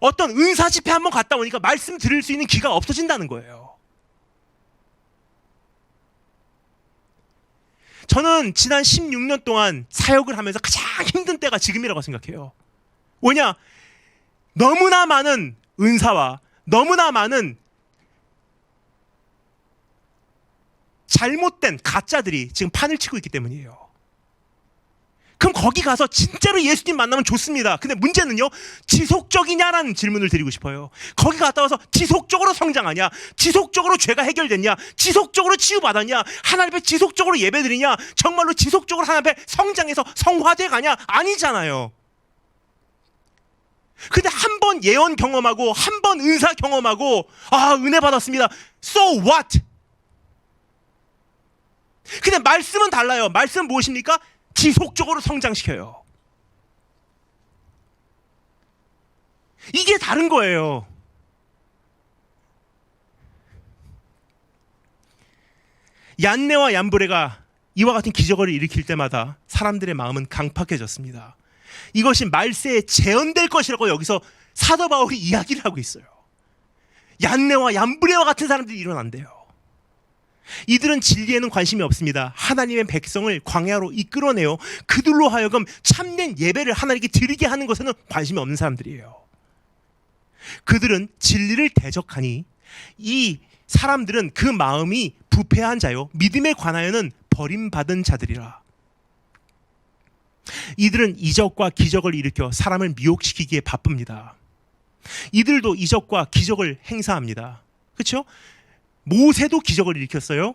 Speaker 1: 어떤 은사 집회 한번 갔다 오니까 말씀 들을 수 있는 귀가 없어진다는 거예요. 저는 지난 16년 동안 사역을 하면서 가장 힘든 때가 지금이라고 생각해요. 왜냐? 너무나 많은 은사와 너무나 많은 잘못된 가짜들이 지금 판을 치고 있기 때문이에요. 그럼 거기 가서 진짜로 예수님 만나면 좋습니다. 근데 문제는요, 지속적이냐라는 질문을 드리고 싶어요. 거기 갔다 와서 지속적으로 성장하냐, 지속적으로 죄가 해결됐냐, 지속적으로 치유받았냐, 하나님 앞에 지속적으로 예배드리냐, 정말로 지속적으로 하나님 앞에 성장해서 성화돼 가냐? 아니잖아요. 근데 한 번 예언 경험하고 한 번 은사 경험하고 은혜 받았습니다. So what? 근데 말씀은 달라요. 말씀은 무엇입니까? 지속적으로 성장시켜요. 이게 다른 거예요. 얀네와 얀브레가 이와 같은 기적을 일으킬 때마다 사람들의 마음은 강팍해졌습니다. 이것이 말세에 재현될 것이라고 여기서 사도 바울이 이야기를 하고 있어요. 얀네와 얀브레와 같은 사람들이 일어난대요. 이들은 진리에는 관심이 없습니다. 하나님의 백성을 광야로 이끌어내어 그들로 하여금 참된 예배를 하나님께 드리게 하는 것에는 관심이 없는 사람들이에요. 그들은 진리를 대적하니 이 사람들은 그 마음이 부패한 자요 믿음에 관하여는 버림받은 자들이라. 이들은 이적과 기적을 일으켜 사람을 미혹시키기에 바쁩니다. 이들도 이적과 기적을 행사합니다. 그렇죠? 모세도 기적을 일으켰어요.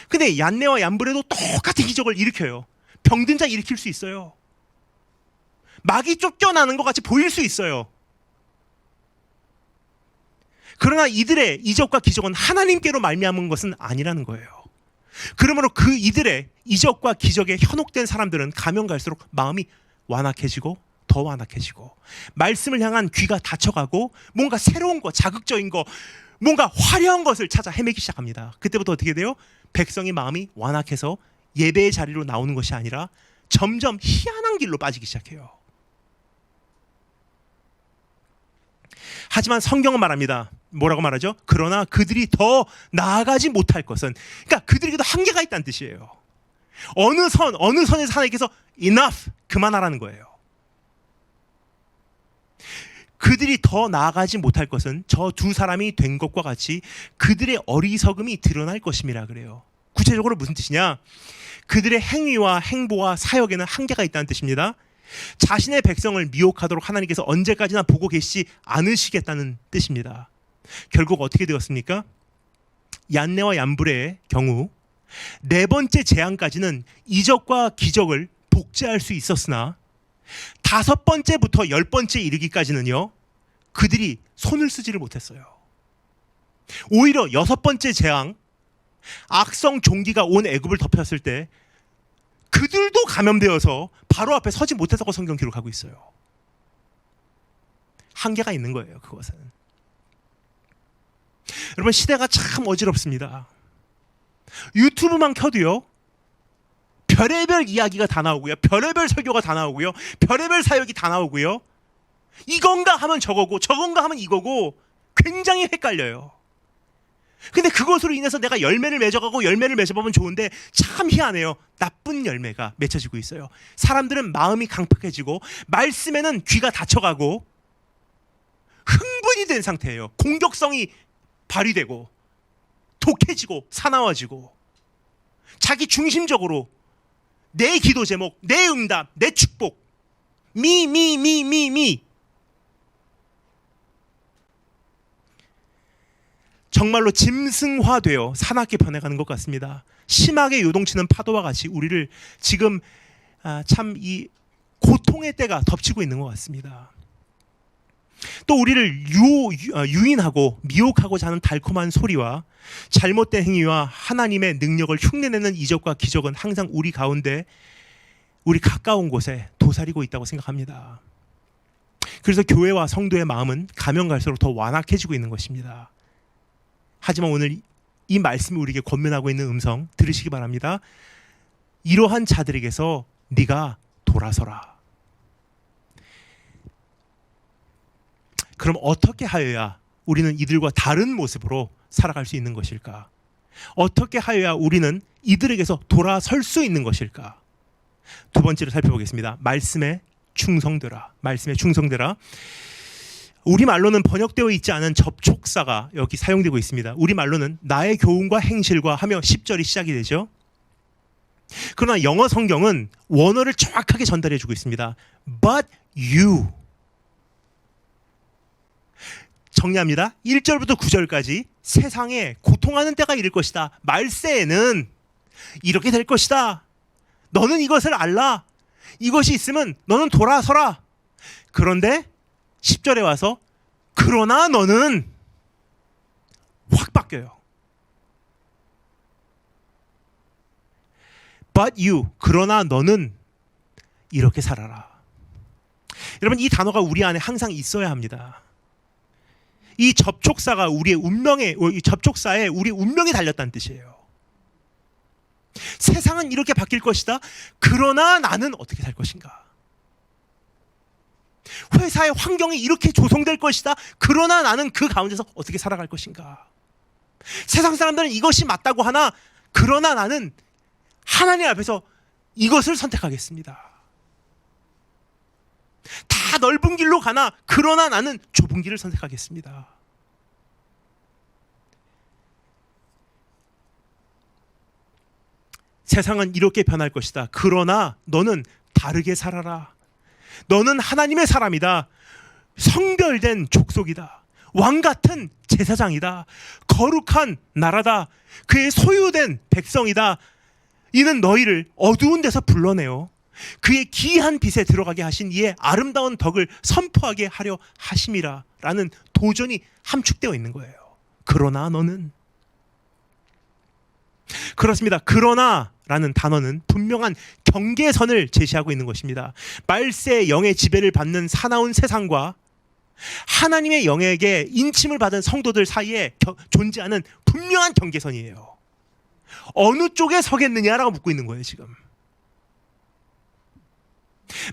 Speaker 1: 근데 얀네와 얀브레도 똑같은 기적을 일으켜요. 병든 자 일으킬 수 있어요. 막이 쫓겨나는 것 같이 보일 수 있어요. 그러나 이들의 이적과 기적은 하나님께로 말미암은 것은 아니라는 거예요. 그러므로 그 이들의 이적과 기적에 현혹된 사람들은 가면 갈수록 마음이 완악해지고 더 완악해지고 말씀을 향한 귀가 닫혀가고 뭔가 새로운 거, 자극적인 거, 뭔가 화려한 것을 찾아 헤매기 시작합니다. 그때부터 어떻게 돼요? 백성의 마음이 완악해서 예배의 자리로 나오는 것이 아니라 점점 희한한 길로 빠지기 시작해요. 하지만 성경은 말합니다. 뭐라고 말하죠? 그러나 그들이 더 나아가지 못할 것은, 그러니까 그들에게도 한계가 있다는 뜻이에요. 어느 선에서 하나님께서 enough, 그만하라는 거예요. 그들이 더 나아가지 못할 것은 저 두 사람이 된 것과 같이 그들의 어리석음이 드러날 것임이라 그래요. 구체적으로 무슨 뜻이냐? 그들의 행위와 행보와 사역에는 한계가 있다는 뜻입니다. 자신의 백성을 미혹하도록 하나님께서 언제까지나 보고 계시지 않으시겠다는 뜻입니다. 결국 어떻게 되었습니까? 얀네와 얀브레의 경우 네 번째 재앙까지는 이적과 기적을 복제할 수 있었으나 다섯 번째부터 10번째 이르기까지는요, 그들이 손을 쓰지를 못했어요. 오히려 여섯 번째 재앙, 악성 종기가 온 애굽을 덮였을 때 그들도 감염되어서 바로 앞에 서지 못했다고 성경 기록하고 있어요. 한계가 있는 거예요, 그것은. 여러분, 시대가 참 어지럽습니다. 유튜브만 켜도요, 별의별 이야기가 다 나오고요, 별의별 설교가 다 나오고요, 별의별 사역이 다 나오고요, 이건가 하면 저거고 저건가 하면 이거고 굉장히 헷갈려요. 근데 그것으로 인해서 내가 열매를 맺어가고 열매를 맺어보면 좋은데 참 희한해요. 나쁜 열매가 맺혀지고 있어요. 사람들은 마음이 강팍해지고 말씀에는 귀가 닫혀가고 흥분이 된 상태예요. 공격성이 발휘되고 독해지고 사나워지고 자기 중심적으로 내 기도 제목, 내 응답, 내 축복, 미 정말로 짐승화되어 사납게 변해가는 것 같습니다. 심하게 요동치는 파도와 같이 우리를 지금 참 이 고통의 때가 덮치고 있는 것 같습니다. 또 우리를 유인하고 미혹하고자 하는 달콤한 소리와 잘못된 행위와 하나님의 능력을 흉내내는 이적과 기적은 항상 우리 가운데, 우리 가까운 곳에 도사리고 있다고 생각합니다. 그래서 교회와 성도의 마음은 가면 갈수록 더 완악해지고 있는 것입니다. 하지만 오늘 이 말씀이 우리에게 권면하고 있는 음성 들으시기 바랍니다. 이러한 자들에게서 네가 돌아서라. 그럼 어떻게 하여야 우리는 이들과 다른 모습으로 살아갈 수 있는 것일까? 어떻게 하여야 우리는 이들에게서 돌아설 수 있는 것일까? 두 번째로 살펴보겠습니다. 말씀에 충성되라. 말씀에 충성되라. 우리말로는 번역되어 있지 않은 접촉사가 여기 사용되고 있습니다. 우리말로는 나의 교훈과 행실과 하며 10절이 시작이 되죠. 그러나 영어 성경은 원어를 정확하게 전달해주고 있습니다. But you. 정리합니다. 1절부터 9절까지 세상에 고통하는 때가 이를 것이다. 말세에는 이렇게 될 것이다. 너는 이것을 알라. 이것이 있으면 너는 돌아서라. 그런데 10절에 와서 그러나 너는 확 바뀌어요. But you, 그러나 너는 이렇게 살아라. 여러분, 이 단어가 우리 안에 항상 있어야 합니다. 이 접촉사가 우리의 운명에, 이 접촉사에 우리 운명이 달렸다는 뜻이에요. 세상은 이렇게 바뀔 것이다. 그러나 나는 어떻게 살 것인가? 회사의 환경이 이렇게 조성될 것이다. 그러나 나는 그 가운데서 어떻게 살아갈 것인가? 세상 사람들은 이것이 맞다고 하나, 그러나 나는 하나님 앞에서 이것을 선택하겠습니다. 다 넓은 길로 가나, 그러나 나는 좁은 길을 선택하겠습니다. 세상은 이렇게 변할 것이다. 그러나 너는 다르게 살아라. 너는 하나님의 사람이다. 성별된 족속이다. 왕같은 제사장이다. 거룩한 나라다. 그의 소유된 백성이다. 이는 너희를 어두운 데서 불러내어 그의 기이한 빛에 들어가게 하신 이의 아름다운 덕을 선포하게 하려 하심이라 라는 도전이 함축되어 있는 거예요. 그러나 너는, 그렇습니다. 그러나 라는 단어는 분명한 경계선을 제시하고 있는 것입니다. 말세의 영의 지배를 받는 사나운 세상과 하나님의 영에게 인침을 받은 성도들 사이에 존재하는 분명한 경계선이에요. 어느 쪽에 서겠느냐라고 묻고 있는 거예요, 지금.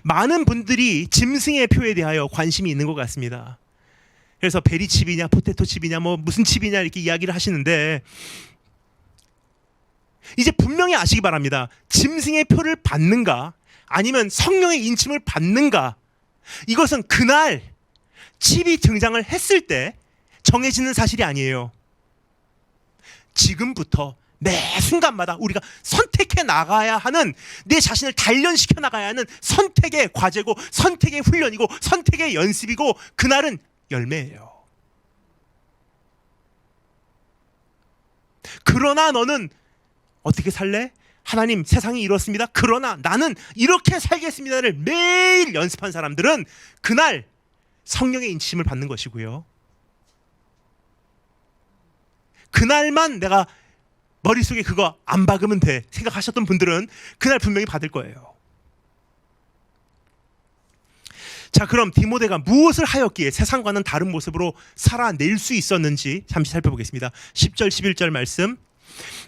Speaker 1: 많은 분들이 짐승의 표에 대하여 관심이 있는 것 같습니다. 그래서 베리칩이냐 포테토 칩이냐 뭐 무슨 칩이냐 이렇게 이야기를 하시는데, 이제 분명히 아시기 바랍니다. 짐승의 표를 받는가 아니면 성령의 인침을 받는가, 이것은 그날 칩이 등장을 했을 때 정해지는 사실이 아니에요. 지금부터 매 순간마다 우리가 선택해 나가야 하는, 내 자신을 단련시켜 나가야 하는 선택의 과제고, 선택의 훈련이고, 선택의 연습이고, 그날은 열매예요. 그러나 너는 어떻게 살래? 하나님, 세상이 이렇습니다. 그러나 나는 이렇게 살겠습니다를 매일 연습한 사람들은 그날 성령의 인침을 받는 것이고요. 그날만 내가 머릿속에 그거 안 박으면 돼 생각하셨던 분들은 그날 분명히 받을 거예요. 자, 그럼 디모데가 무엇을 하였기에 세상과는 다른 모습으로 살아낼 수 있었는지 잠시 살펴보겠습니다. 10절 11절 말씀.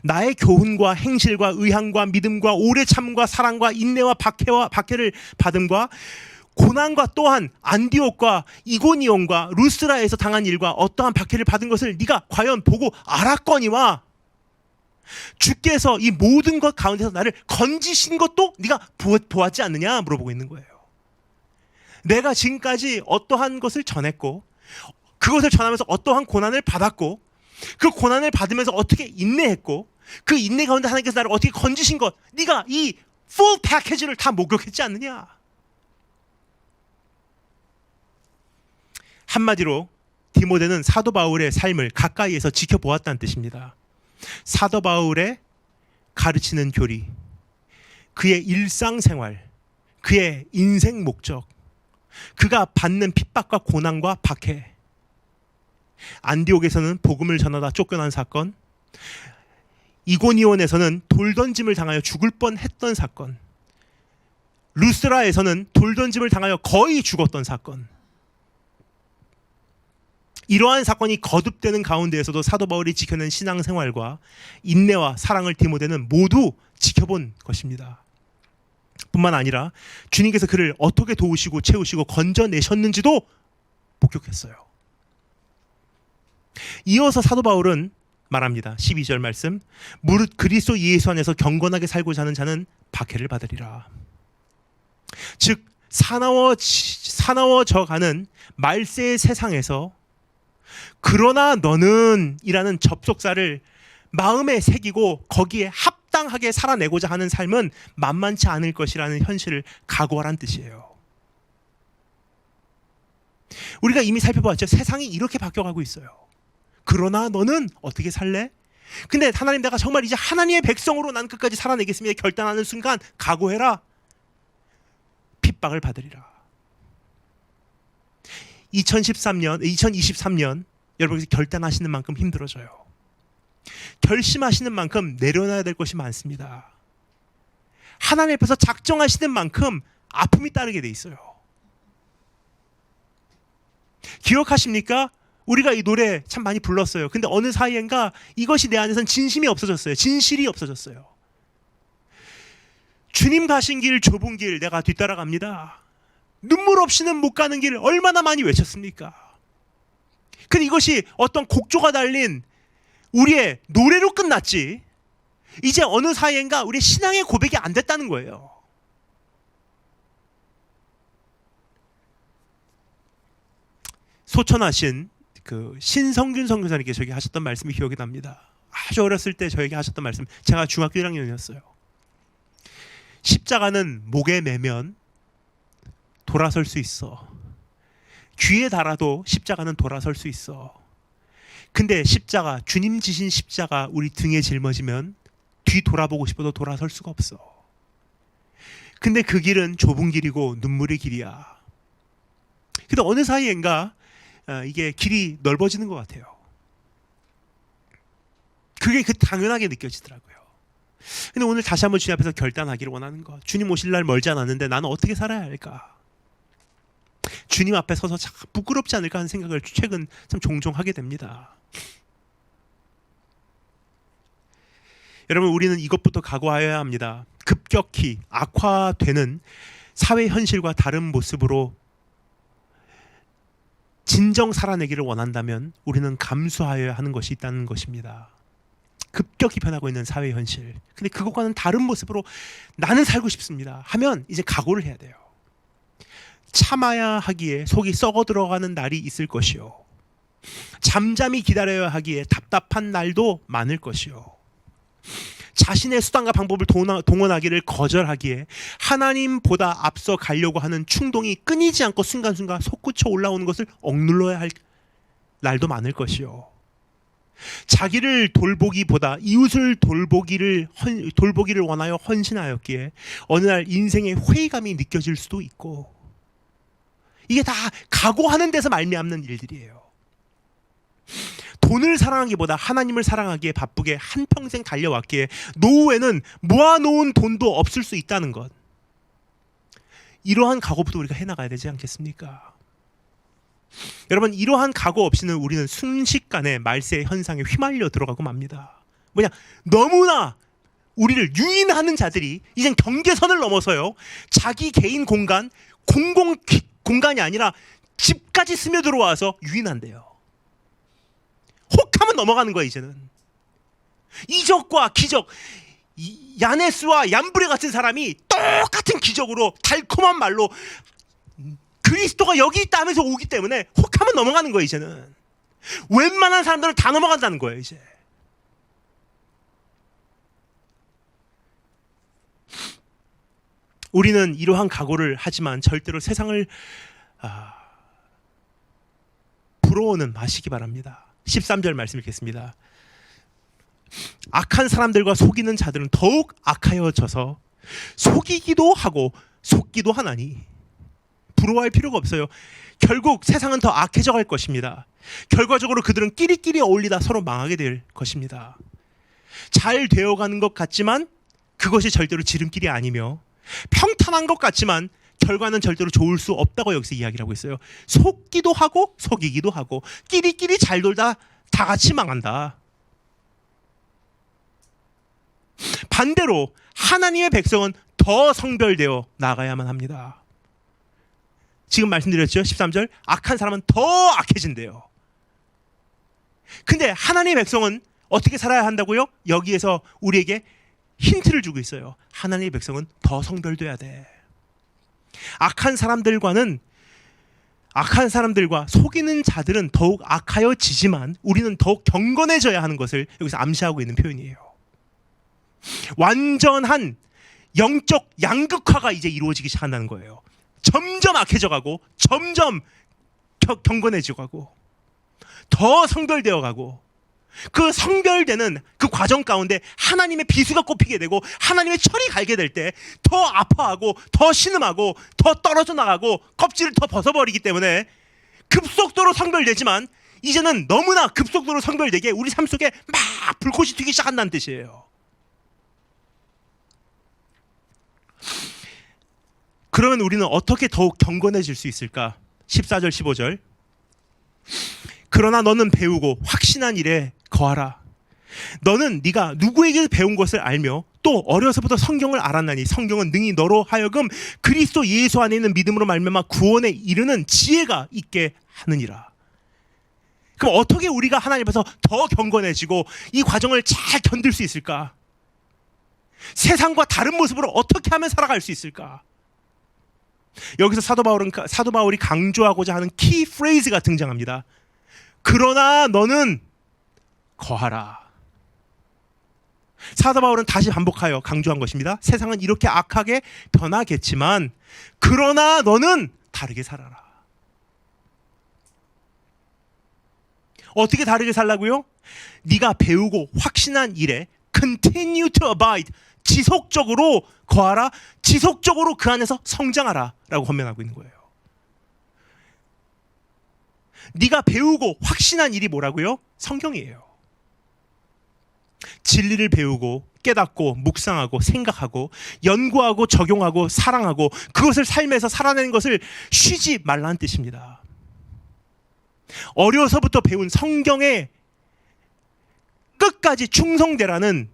Speaker 1: 나의 교훈과 행실과 의향과 믿음과 오래 참음과 사랑과 인내와 박해를 받음과 고난과 또한 안디옥과 이고니온과 루스라에서 당한 일과 어떠한 박해를 받은 것을 네가 과연 보고 알았거니와 주께서 이 모든 것 가운데서 나를 건지신 것도 네가 보았지 않느냐 물어보고 있는 거예요. 내가 지금까지 어떠한 것을 전했고, 그것을 전하면서 어떠한 고난을 받았고, 그 고난을 받으면서 어떻게 인내했고, 그 인내 가운데 하나님께서 나를 어떻게 건지신 것, 네가 이 풀 패키지를 다 목격했지 않느냐. 한마디로 디모데는 사도 바울의 삶을 가까이에서 지켜보았다는 뜻입니다. 사도 바울의 가르치는 교리, 그의 일상생활, 그의 인생 목적, 그가 받는 핍박과 고난과 박해, 안디옥에서는 복음을 전하다 쫓겨난 사건, 이고니온에서는 돌 던짐을 당하여 죽을 뻔했던 사건, 루스라에서는 돌 던짐을 당하여 거의 죽었던 사건, 이러한 사건이 거듭되는 가운데에서도 사도 바울이 지켜낸 신앙생활과 인내와 사랑을 디모데는 모두 지켜본 것입니다. 뿐만 아니라 주님께서 그를 어떻게 도우시고 채우시고 건져내셨는지도 목격했어요. 이어서 사도 바울은 말합니다. 12절 말씀. 무릇 그리스도 예수 안에서 경건하게 살고자 하는 자는 박해를 받으리라. 즉 사나워져가는 말세의 세상에서 그러나 너는 이라는 접속사를 마음에 새기고 거기에 합당하게 살아내고자 하는 삶은 만만치 않을 것이라는 현실을 각오하라는 뜻이에요. 우리가 이미 살펴봤죠. 세상이 이렇게 바뀌어가고 있어요. 그러나 너는 어떻게 살래? 근데 하나님, 내가 정말 이제 하나님의 백성으로 난 끝까지 살아내겠습니다 결단하는 순간 각오해라. 핍박을 받으리라. 2023년 여러분께서 결단하시는 만큼 힘들어져요. 결심하시는 만큼 내려놔야 될 것이 많습니다. 하나님 앞에서 작정하시는 만큼 아픔이 따르게 돼 있어요. 기억하십니까? 우리가 이 노래 참 많이 불렀어요. 근데 어느 사이엔가 이것이 내 안에선 진심이 없어졌어요. 진실이 없어졌어요. 주님 가신 길, 좁은 길 내가 뒤따라갑니다. 눈물 없이는 못 가는 길 얼마나 많이 외쳤습니까? 근데 이것이 어떤 곡조가 달린 우리의 노래로 끝났지, 이제 어느 사이엔가 우리의 신앙의 고백이 안 됐다는 거예요. 소천하신 그 신성균 선교사님께 저에게 하셨던 말씀이 기억이 납니다. 아주 어렸을 때 저에게 하셨던 말씀, 제가 중학교 1학년이었어요. 십자가는 목에 매면 돌아설 수 있어. 귀에 달아도 십자가는 돌아설 수 있어. 근데 십자가, 주님 지신 십자가 우리 등에 짊어지면 뒤 돌아보고 싶어도 돌아설 수가 없어. 근데 그 길은 좁은 길이고 눈물의 길이야. 근데 어느 사이엔가 이게 길이 넓어지는 것 같아요. 그게 당연하게 느껴지더라고요. 근데 오늘 다시 한번 주님 앞에서 결단하기를 원하는 것. 주님 오실 날 멀지 않았는데 나는 어떻게 살아야 할까? 주님 앞에 서서 참 부끄럽지 않을까 하는 생각을 최근 참 종종 하게 됩니다. 여러분, 우리는 이것부터 각오하여야 합니다. 급격히 악화되는 사회 현실과 다른 모습으로 진정 살아내기를 원한다면 우리는 감수하여야 하는 것이 있다는 것입니다. 급격히 변하고 있는 사회 현실. 근데 그것과는 다른 모습으로 나는 살고 싶습니다 하면 이제 각오를 해야 돼요. 참아야 하기에 속이 썩어 들어가는 날이 있을 것이요. 잠잠히 기다려야 하기에 답답한 날도 많을 것이요. 자신의 수단과 방법을 동원하기를 거절하기에 하나님보다 앞서 가려고 하는 충동이 끊이지 않고 순간순간 솟구쳐 올라오는 것을 억눌러야 할 날도 많을 것이요. 자기를 돌보기보다 이웃을 돌보기를 원하여 헌신하였기에 어느 날 인생의 회의감이 느껴질 수도 있고, 이게 다 각오하는 데서 말미암는 일들이에요. 돈을 사랑하기보다 하나님을 사랑하기에 바쁘게 한평생 달려왔기에 노후에는 모아놓은 돈도 없을 수 있다는 것, 이러한 각오부터 우리가 해나가야 되지 않겠습니까? 여러분, 이러한 각오 없이는 우리는 순식간에 말세 현상에 휘말려 들어가고 맙니다. 뭐냐, 너무나 우리를 유인하는 자들이 이젠 경계선을 넘어서요, 자기 개인 공간, 공공 공간이 아니라 집까지 스며들어와서 유인한대요. 혹하면 넘어가는 거야. 이제는 이적과 기적, 야네스와 얀브레 같은 사람이 똑같은 기적으로 달콤한 말로 그리스도가 여기 있다 하면서 오기 때문에 혹하면 넘어가는 거예요. 이제는 웬만한 사람들은 다 넘어간다는 거예요. 이제 우리는 이러한 각오를 하지만 절대로 세상을 부러워는 마시기 바랍니다. 13절 말씀 읽겠습니다. 악한 사람들과 속이는 자들은 더욱 악하여져서 속이기도 하고 속기도 하나니. 부러워할 필요가 없어요. 결국 세상은 더 악해져 갈 것입니다. 결과적으로 그들은 끼리끼리 어울리다 서로 망하게 될 것입니다. 잘 되어가는 것 같지만 그것이 절대로 지름길이 아니며, 평탄한 것 같지만 결과는 절대로 좋을 수 없다고 여기서 이야기를 하고 있어요. 속기도 하고 속이기도 하고 끼리끼리 잘 돌다 다 같이 망한다. 반대로 하나님의 백성은 더 성별되어 나가야만 합니다. 지금 말씀드렸죠. 13절, 악한 사람은 더 악해진대요. 근데 하나님의 백성은 어떻게 살아야 한다고요? 여기에서 우리에게 힌트를 주고 있어요. 하나님의 백성은 더 성별돼야 돼. 악한 사람들과 속이는 자들은 더욱 악하여지지만 우리는 더욱 경건해져야 하는 것을 여기서 암시하고 있는 표현이에요. 완전한 영적 양극화가 이제 이루어지기 시작한다는 거예요. 점점 악해져가고 점점 경건해져 가고 더 성별되어 가고, 그 성별되는 그 과정 가운데 하나님의 비수가 꼽히게 되고 하나님의 철이 갈게 될 때 더 아파하고 더 신음하고 더 떨어져 나가고 껍질을 더 벗어버리기 때문에 급속도로 성별되지만 이제는 너무나 급속도로 성별되게 우리 삶 속에 막 불꽃이 튀기 시작한다는 뜻이에요. 그러면 우리는 어떻게 더욱 경건해질 수 있을까? 14절 15절, 그러나 너는 배우고 확신한 일에 거하라. 너는 네가 누구에게 배운 것을 알며 또 어려서부터 성경을 알았나니 성경은 능히 너로 하여금 그리스도 예수 안에 있는 믿음으로 말미암아 구원에 이르는 지혜가 있게 하느니라. 그럼 어떻게 우리가 하나님 앞에서 더 경건해지고 이 과정을 잘 견딜 수 있을까? 세상과 다른 모습으로 어떻게 하면 살아갈 수 있을까? 여기서 사도 바울이 강조하고자 하는 키 프레이즈가 등장합니다. 그러나 너는 거하라. 사도 바울은 다시 반복하여 강조한 것입니다. 세상은 이렇게 악하게 변하겠지만 그러나 너는 다르게 살아라. 어떻게 다르게 살라고요? 네가 배우고 확신한 일에 continue to abide, 지속적으로 거하라, 지속적으로 그 안에서 성장하라 라고 권면하고 있는 거예요. 네가 배우고 확신한 일이 뭐라고요? 성경이에요. 진리를 배우고 깨닫고 묵상하고 생각하고 연구하고 적용하고 사랑하고 그것을 삶에서 살아내는 것을 쉬지 말라는 뜻입니다. 어려서부터 배운 성경에 끝까지 충성되라는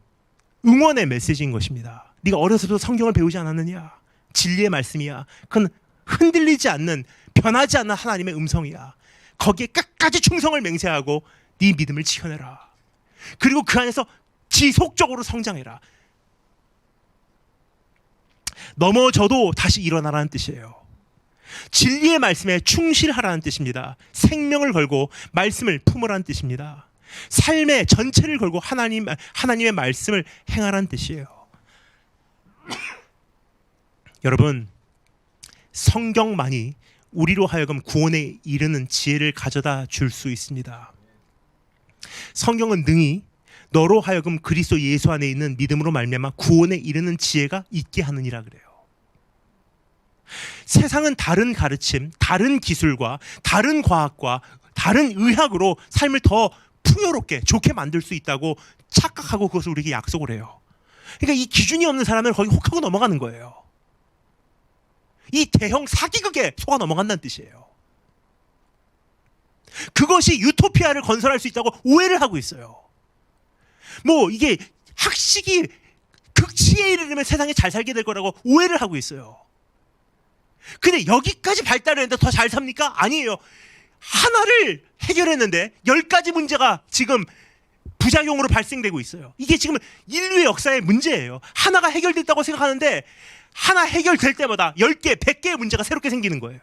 Speaker 1: 응원의 메시지인 것입니다. 네가 어려서부터 성경을 배우지 않았느냐? 진리의 말씀이야. 그건 흔들리지 않는, 변하지 않는 하나님의 음성이야. 거기에 끝까지 충성을 맹세하고 네 믿음을 지켜내라. 그리고 그 안에서 지속적으로 성장해라. 넘어져도 다시 일어나라는 뜻이에요. 진리의 말씀에 충실하라는 뜻입니다. 생명을 걸고 말씀을 품으라는 뜻입니다. 삶의 전체를 걸고 하나님의 말씀을 행하라는 뜻이에요. 여러분, 성경만이 우리로 하여금 구원에 이르는 지혜를 가져다 줄 수 있습니다. 성경은 능히 너로 하여금 그리스도 예수 안에 있는 믿음으로 말미암아 구원에 이르는 지혜가 있게 하느니라 그래요. 세상은 다른 가르침, 다른 기술과 다른 과학과 다른 의학으로 삶을 더 풍요롭게 좋게 만들 수 있다고 착각하고 그것을 우리에게 약속을 해요. 그러니까 이 기준이 없는 사람은 거기 혹하고 넘어가는 거예요. 이 대형 사기극에 속아 넘어간다는 뜻이에요. 그것이 유토피아를 건설할 수 있다고 오해를 하고 있어요. 뭐 이게 학식이 극치에 이르면 세상에 잘 살게 될 거라고 오해를 하고 있어요. 근데 여기까지 발달했는데 더 잘 삽니까? 아니에요. 하나를 해결했는데 10가지 문제가 지금 부작용으로 발생되고 있어요. 이게 지금 인류의 역사의 문제예요. 하나가 해결됐다고 생각하는데 하나 해결될 때마다 10개, 100개의 문제가 새롭게 생기는 거예요.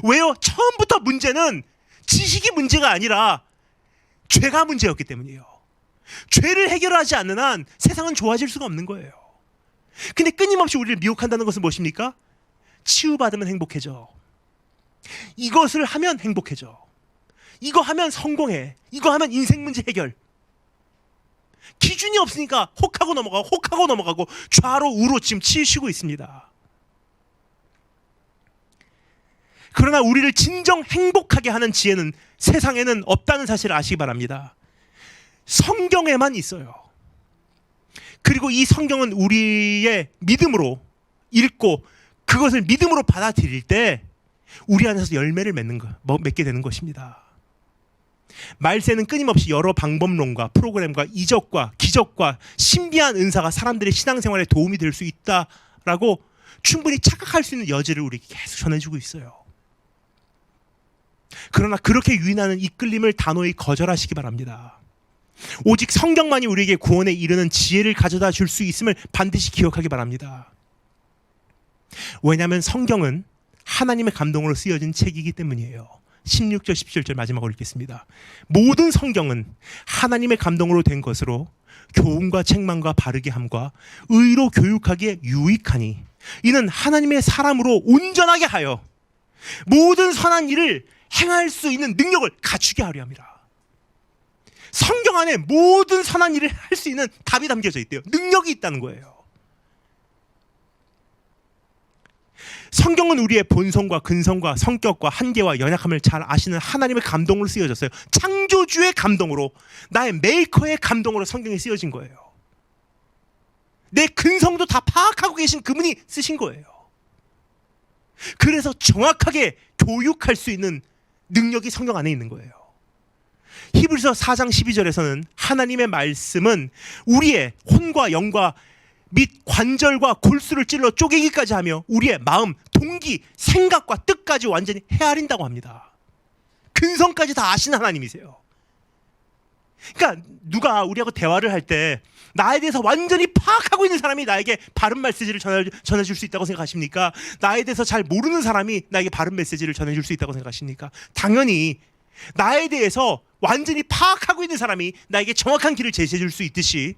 Speaker 1: 왜요? 처음부터 문제는 지식이 문제가 아니라 죄가 문제였기 때문이에요. 죄를 해결하지 않는 한 세상은 좋아질 수가 없는 거예요. 근데 끊임없이 우리를 미혹한다는 것은 무엇입니까? 치유받으면 행복해져. 이것을 하면 행복해져. 이거 하면 성공해. 이거 하면 인생 문제 해결. 기준이 없으니까 혹하고 넘어가고 좌로 우로 지금 치우치고 있습니다. 그러나 우리를 진정 행복하게 하는 지혜는 세상에는 없다는 사실을 아시기 바랍니다. 성경에만 있어요. 그리고 이 성경은 우리의 믿음으로 읽고 그것을 믿음으로 받아들일 때 우리 안에서 열매를 맺게 되는 것입니다. 말세는 끊임없이 여러 방법론과 프로그램과 이적과 기적과 신비한 은사가 사람들의 신앙생활에 도움이 될 수 있다라고 충분히 착각할 수 있는 여지를 우리에게 계속 전해주고 있어요. 그러나 그렇게 유인하는 이끌림을 단호히 거절하시기 바랍니다. 오직 성경만이 우리에게 구원에 이르는 지혜를 가져다 줄 수 있음을 반드시 기억하기 바랍니다. 왜냐하면 성경은 하나님의 감동으로 쓰여진 책이기 때문이에요. 16절 17절 마지막으로 읽겠습니다. 모든 성경은 하나님의 감동으로 된 것으로 교훈과 책망과 바르게 함과 의로 교육하기에 유익하니 이는 하나님의 사람으로 온전하게 하여 모든 선한 일을 행할 수 있는 능력을 갖추게 하려 함이라. 성경 안에 모든 선한 일을 할 수 있는 답이 담겨져 있대요. 능력이 있다는 거예요. 성경은 우리의 본성과 근성과 성격과 한계와 연약함을 잘 아시는 하나님의 감동으로 쓰여졌어요. 창조주의 감동으로, 나의 메이커의 감동으로 성경이 쓰여진 거예요. 내 근성도 다 파악하고 계신 그분이 쓰신 거예요. 그래서 정확하게 교육할 수 있는 능력이 성경 안에 있는 거예요. 히브리서 4장 12절에서는 하나님의 말씀은 우리의 혼과 영과 및 관절과 골수를 찔러 쪼개기까지 하며 우리의 마음, 동기, 생각과 뜻까지 완전히 헤아린다고 합니다. 근성까지 다 아시는 하나님이세요. 그러니까 누가 우리하고 대화를 할 때 나에 대해서 완전히 파악하고 있는 사람이 나에게 바른 메시지를 전해줄 수 있다고 생각하십니까? 나에 대해서 잘 모르는 사람이 나에게 바른 메시지를 전해줄 수 있다고 생각하십니까? 당연히 나에 대해서 완전히 파악하고 있는 사람이 나에게 정확한 길을 제시해 줄 수 있듯이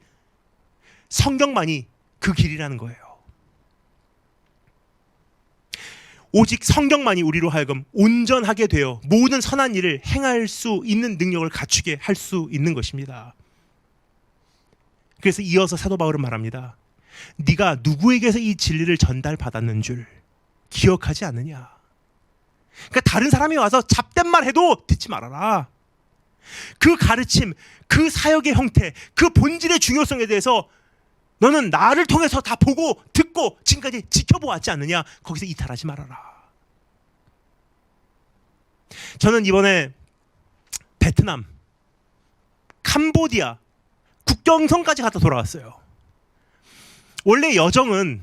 Speaker 1: 성경만이 그 길이라는 거예요. 오직 성경만이 우리로 하여금 온전하게 되어 모든 선한 일을 행할 수 있는 능력을 갖추게 할 수 있는 것입니다. 그래서 이어서 사도 바울은 말합니다. 네가 누구에게서 이 진리를 전달받았는 줄 기억하지 않느냐. 그러니까 다른 사람이 와서 잡된 말 해도 듣지 말아라. 그 가르침, 그 사역의 형태, 그 본질의 중요성에 대해서 너는 나를 통해서 다 보고 듣고 지금까지 지켜보았지 않느냐. 거기서 이탈하지 말아라. 저는 이번에 베트남, 캄보디아, 국경선까지 갔다 돌아왔어요. 원래 여정은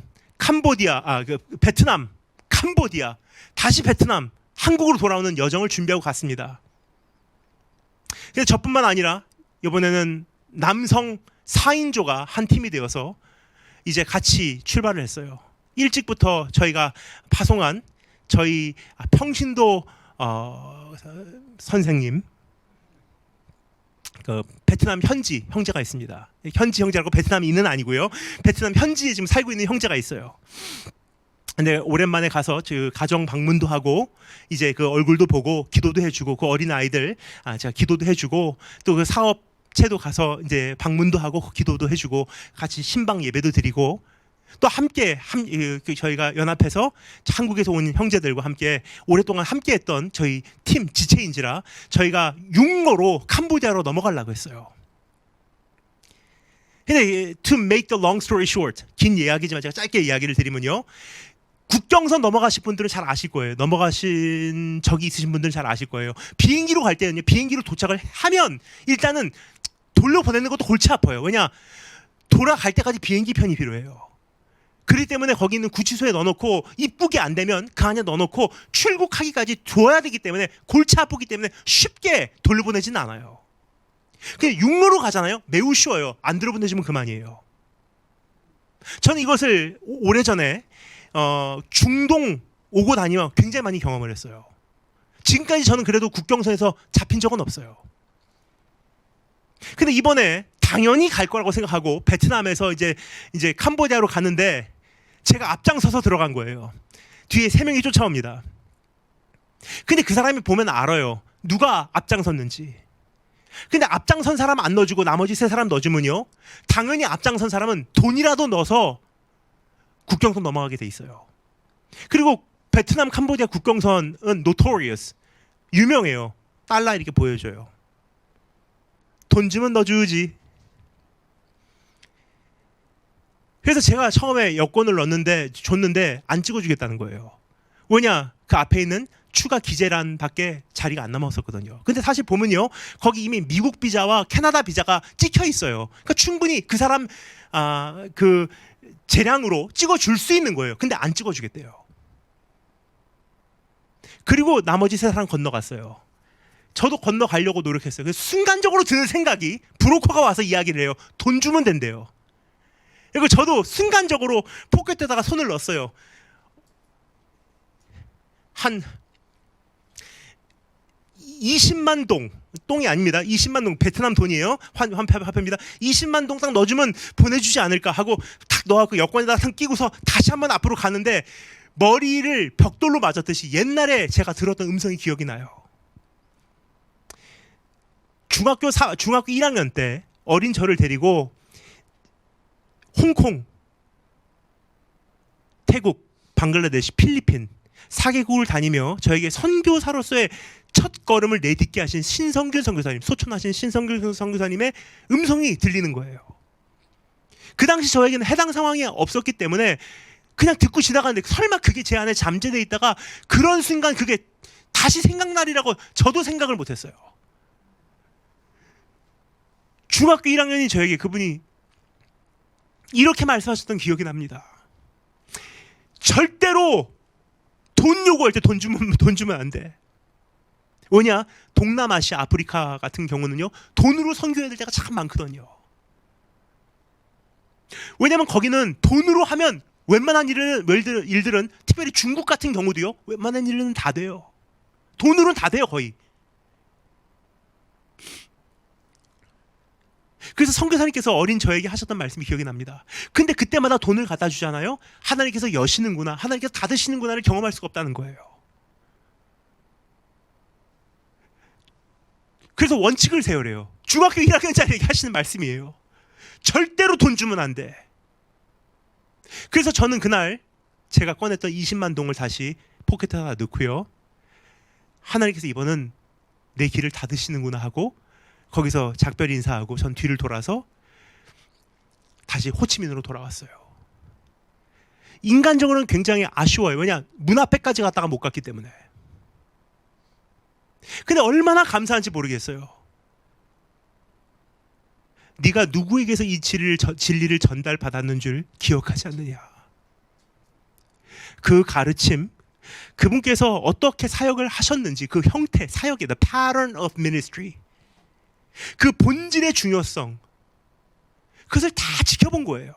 Speaker 1: 베트남, 캄보디아, 다시 베트남, 한국으로 돌아오는 여정을 준비하고 갔습니다. 그래서 저뿐만 아니라 이번에는 남성 4인조가 한 팀이 되어서 이제 같이 출발을 했어요. 일찍부터 저희가 파송한 저희 평신도 선생님, 그 베트남 현지 형제가 있습니다. 현지 형제라고 베트남인은 아니고요. 베트남 현지에 지금 살고 있는 형제가 있어요. 근데 오랜만에 가서 가정 방문도 하고 이제 그 얼굴도 보고 기도도 해주고 그 어린 아이들 제가 기도도 해주고 또 그 사업체도 가서 이제 방문도 하고 기도도 해주고 같이 신방 예배도 드리고 또 함께 저희가 연합해서 한국에서 온 형제들과 함께 오랫동안 함께했던 저희 팀 지체인지라 저희가 육로로 캄보디아로 넘어가려고 했어요. 근데 to make the long story short, 긴 이야기지만 제가 짧게 이야기를 드리면요, 국경선 넘어가신 분들은 잘 아실 거예요. 넘어가신 적이 있으신 분들은 잘 아실 거예요. 비행기로 갈 때는요, 비행기로 도착을 하면 일단은 돌려보내는 것도 골치 아파요. 왜냐, 돌아갈 때까지 비행기 편이 필요해요. 그렇기 때문에 거기 있는 구치소에 넣어놓고 입국이 안 되면 그 안에 넣어놓고 출국하기까지 줘야 되기 때문에 골치 아프기 때문에 쉽게 돌려보내지는 않아요. 그냥 육로로 가잖아요. 매우 쉬워요. 안 돌려보내주면 그만이에요. 저는 이것을 오래전에 중동 오고 다니며 굉장히 많이 경험을 했어요. 지금까지 저는 그래도 국경선에서 잡힌 적은 없어요. 근데 이번에 당연히 갈 거라고 생각하고 베트남에서 이제 캄보디아로 가는데 제가 앞장서서 들어간 거예요. 뒤에 3명이 쫓아옵니다. 근데 그 사람이 보면 알아요. 누가 앞장섰는지. 근데 앞장선 사람 안 넣어주고 나머지 3사람 넣어주면요, 당연히 앞장선 사람은 돈이라도 넣어서 국경선 넘어가게 돼 있어요. 그리고 베트남 캄보디아 국경선은 notorious, 유명해요. 달러 이렇게 보여줘요. 돈 주면 넣어주지. 그래서 제가 처음에 여권을 줬는데 안 찍어주겠다는 거예요. 왜냐, 그 앞에 있는 추가 기재란 밖에 자리가 안 남았었거든요. 근데 사실 보면요, 거기 이미 미국 비자와 캐나다 비자가 찍혀 있어요. 그러니까 충분히 그 사람 그 재량으로 찍어줄 수 있는 거예요. 근데 안 찍어주겠대요. 그리고 나머지 3사람 건너갔어요. 저도 건너가려고 노력했어요. 그래서 순간적으로 드는 생각이, 브로커가 와서 이야기를 해요. 돈 주면 된대요. 그리고 저도 순간적으로 포켓에다가 손을 넣었어요. 한 20만 똥이 아닙니다. 20만 동, 베트남 돈이에요. 화폐입니다. 20만 동 딱 넣어주면 보내주지 않을까 하고 탁 넣어갖고 여권에다가 탁 끼고서 다시 한번 앞으로 가는데 머리를 벽돌로 맞았듯이 옛날에 제가 들었던 음성이 기억이 나요. 중학교 1학년 때 어린 저를 데리고 홍콩, 태국, 방글라데시, 필리핀 4개국을 다니며 저에게 선교사로서의 첫 걸음을 내딛게 하신 신성균 선교사님, 소천하신 신성균 선교사님의 음성이 들리는 거예요. 그 당시 저에게는 해당 상황이 없었기 때문에 그냥 듣고 지나가는데 설마 그게 제 안에 잠재되어 있다가 그런 순간 그게 다시 생각나리라고 저도 생각을 못했어요. 중학교 1학년인 저에게 그분이 이렇게 말씀하셨던 기억이 납니다. 절대로 돈 요구할 때 돈 주면 안 돼. 왜냐? 동남아시아, 아프리카 같은 경우는요, 돈으로 선교해야 될 때가 참 많거든요. 왜냐면 거기는 돈으로 하면 웬만한 일들은 특별히 중국 같은 경우도요, 웬만한 일은 다 돼요. 돈으로는 다 돼요, 거의. 그래서 선교사님께서 어린 저에게 하셨던 말씀이 기억이 납니다. 근데 그때마다 돈을 갖다 주잖아요. 하나님께서 여시는구나, 하나님께서 닫으시는구나를 경험할 수가 없다는 거예요. 그래서 원칙을 세우래요. 중학교 1학년짜리에게 하시는 말씀이에요. 절대로 돈 주면 안 돼. 그래서 저는 그날 제가 꺼냈던 20만 동을 다시 포켓에다 넣고요, 하나님께서 이번은 내 길을 닫으시는구나 하고 거기서 작별 인사하고 전 뒤를 돌아서 다시 호치민으로 돌아왔어요. 인간적으로는 굉장히 아쉬워요. 왜냐? 문 앞에까지 갔다가 못 갔기 때문에. 근데 얼마나 감사한지 모르겠어요. 네가 누구에게서 이 진리를 전달받았는 줄 기억하지 않느냐. 그 가르침, 그분께서 어떻게 사역을 하셨는지 그 형태, 사역의 the pattern of ministry, 그 본질의 중요성, 그것을 다 지켜본 거예요.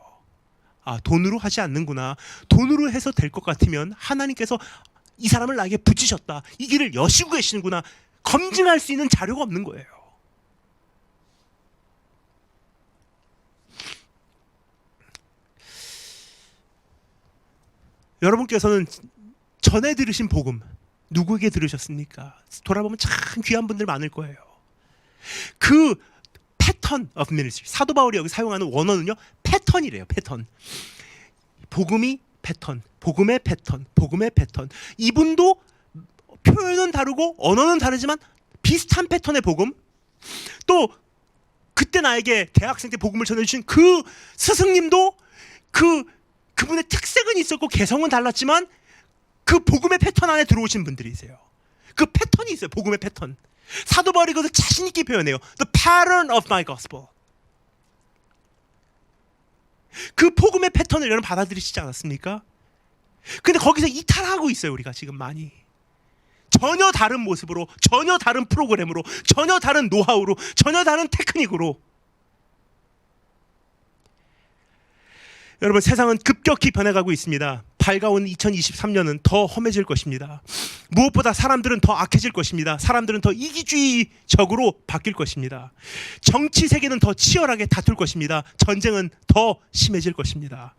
Speaker 1: 아, 돈으로 하지 않는구나. 돈으로 해서 될 것 같으면 하나님께서 이 사람을 나에게 붙이셨다, 이 길을 여시고 계시는구나, 검증할 수 있는 자료가 없는 거예요. 여러분께서는 전에 들으신 복음 누구에게 들으셨습니까? 돌아보면 참 귀한 분들 많을 거예요. 그 패턴 of ministry, 사도 바울이 여기 사용하는 원어는요, 패턴이래요. 패턴. 복음이 패턴, 복음의 패턴, 복음의 패턴. 이분도 표현은 다르고 언어는 다르지만 비슷한 패턴의 복음. 또 그때 나에게 대학생 때 복음을 전해주신 그 스승님도 그분의 특색은 있었고 개성은 달랐지만 그 복음의 패턴 안에 들어오신 분들이세요. 그 패턴이 있어요. 복음의 패턴. 사도 바울이 그것을 자신 있게 표현해요. The pattern of my gospel. 그 복음의 패턴을 여러분 받아들이시지 않았습니까? 근데 거기서 이탈하고 있어요. 우리가 지금 많이. 전혀 다른 모습으로, 전혀 다른 프로그램으로, 전혀 다른 노하우로, 전혀 다른 테크닉으로. 여러분, 세상은 급격히 변해가고 있습니다. 밝아온 2023년은 더 험해질 것입니다. 무엇보다 사람들은 더 악해질 것입니다. 사람들은 더 이기주의적으로 바뀔 것입니다. 정치 세계는 더 치열하게 다툴 것입니다. 전쟁은 더 심해질 것입니다.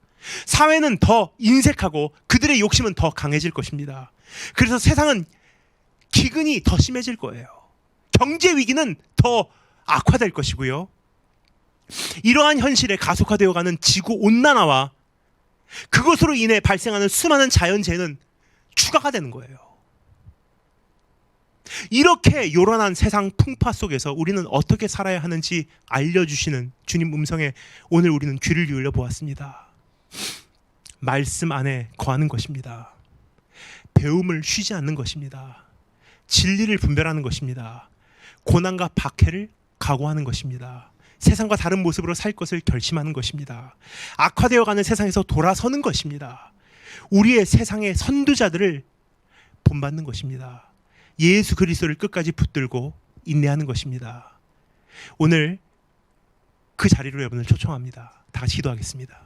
Speaker 1: 사회는 더 인색하고 그들의 욕심은 더 강해질 것입니다. 그래서 세상은 기근이 더 심해질 거예요. 경제 위기는 더 악화될 것이고요. 이러한 현실에 가속화되어가는 지구온난화와 그것으로 인해 발생하는 수많은 자연재해는 추가가 되는 거예요. 이렇게 요란한 세상 풍파 속에서 우리는 어떻게 살아야 하는지 알려주시는 주님 음성에 오늘 우리는 귀를 기울여 보았습니다. 말씀 안에 거하는 것입니다. 배움을 쉬지 않는 것입니다. 진리를 분별하는 것입니다. 고난과 박해를 각오하는 것입니다. 세상과 다른 모습으로 살 것을 결심하는 것입니다. 악화되어가는 세상에서 돌아서는 것입니다. 우리의 세상의 선두자들을 본받는 것입니다. 예수 그리스도를 끝까지 붙들고 인내하는 것입니다. 오늘 그 자리로 여러분을 초청합니다. 다 같이 기도하겠습니다.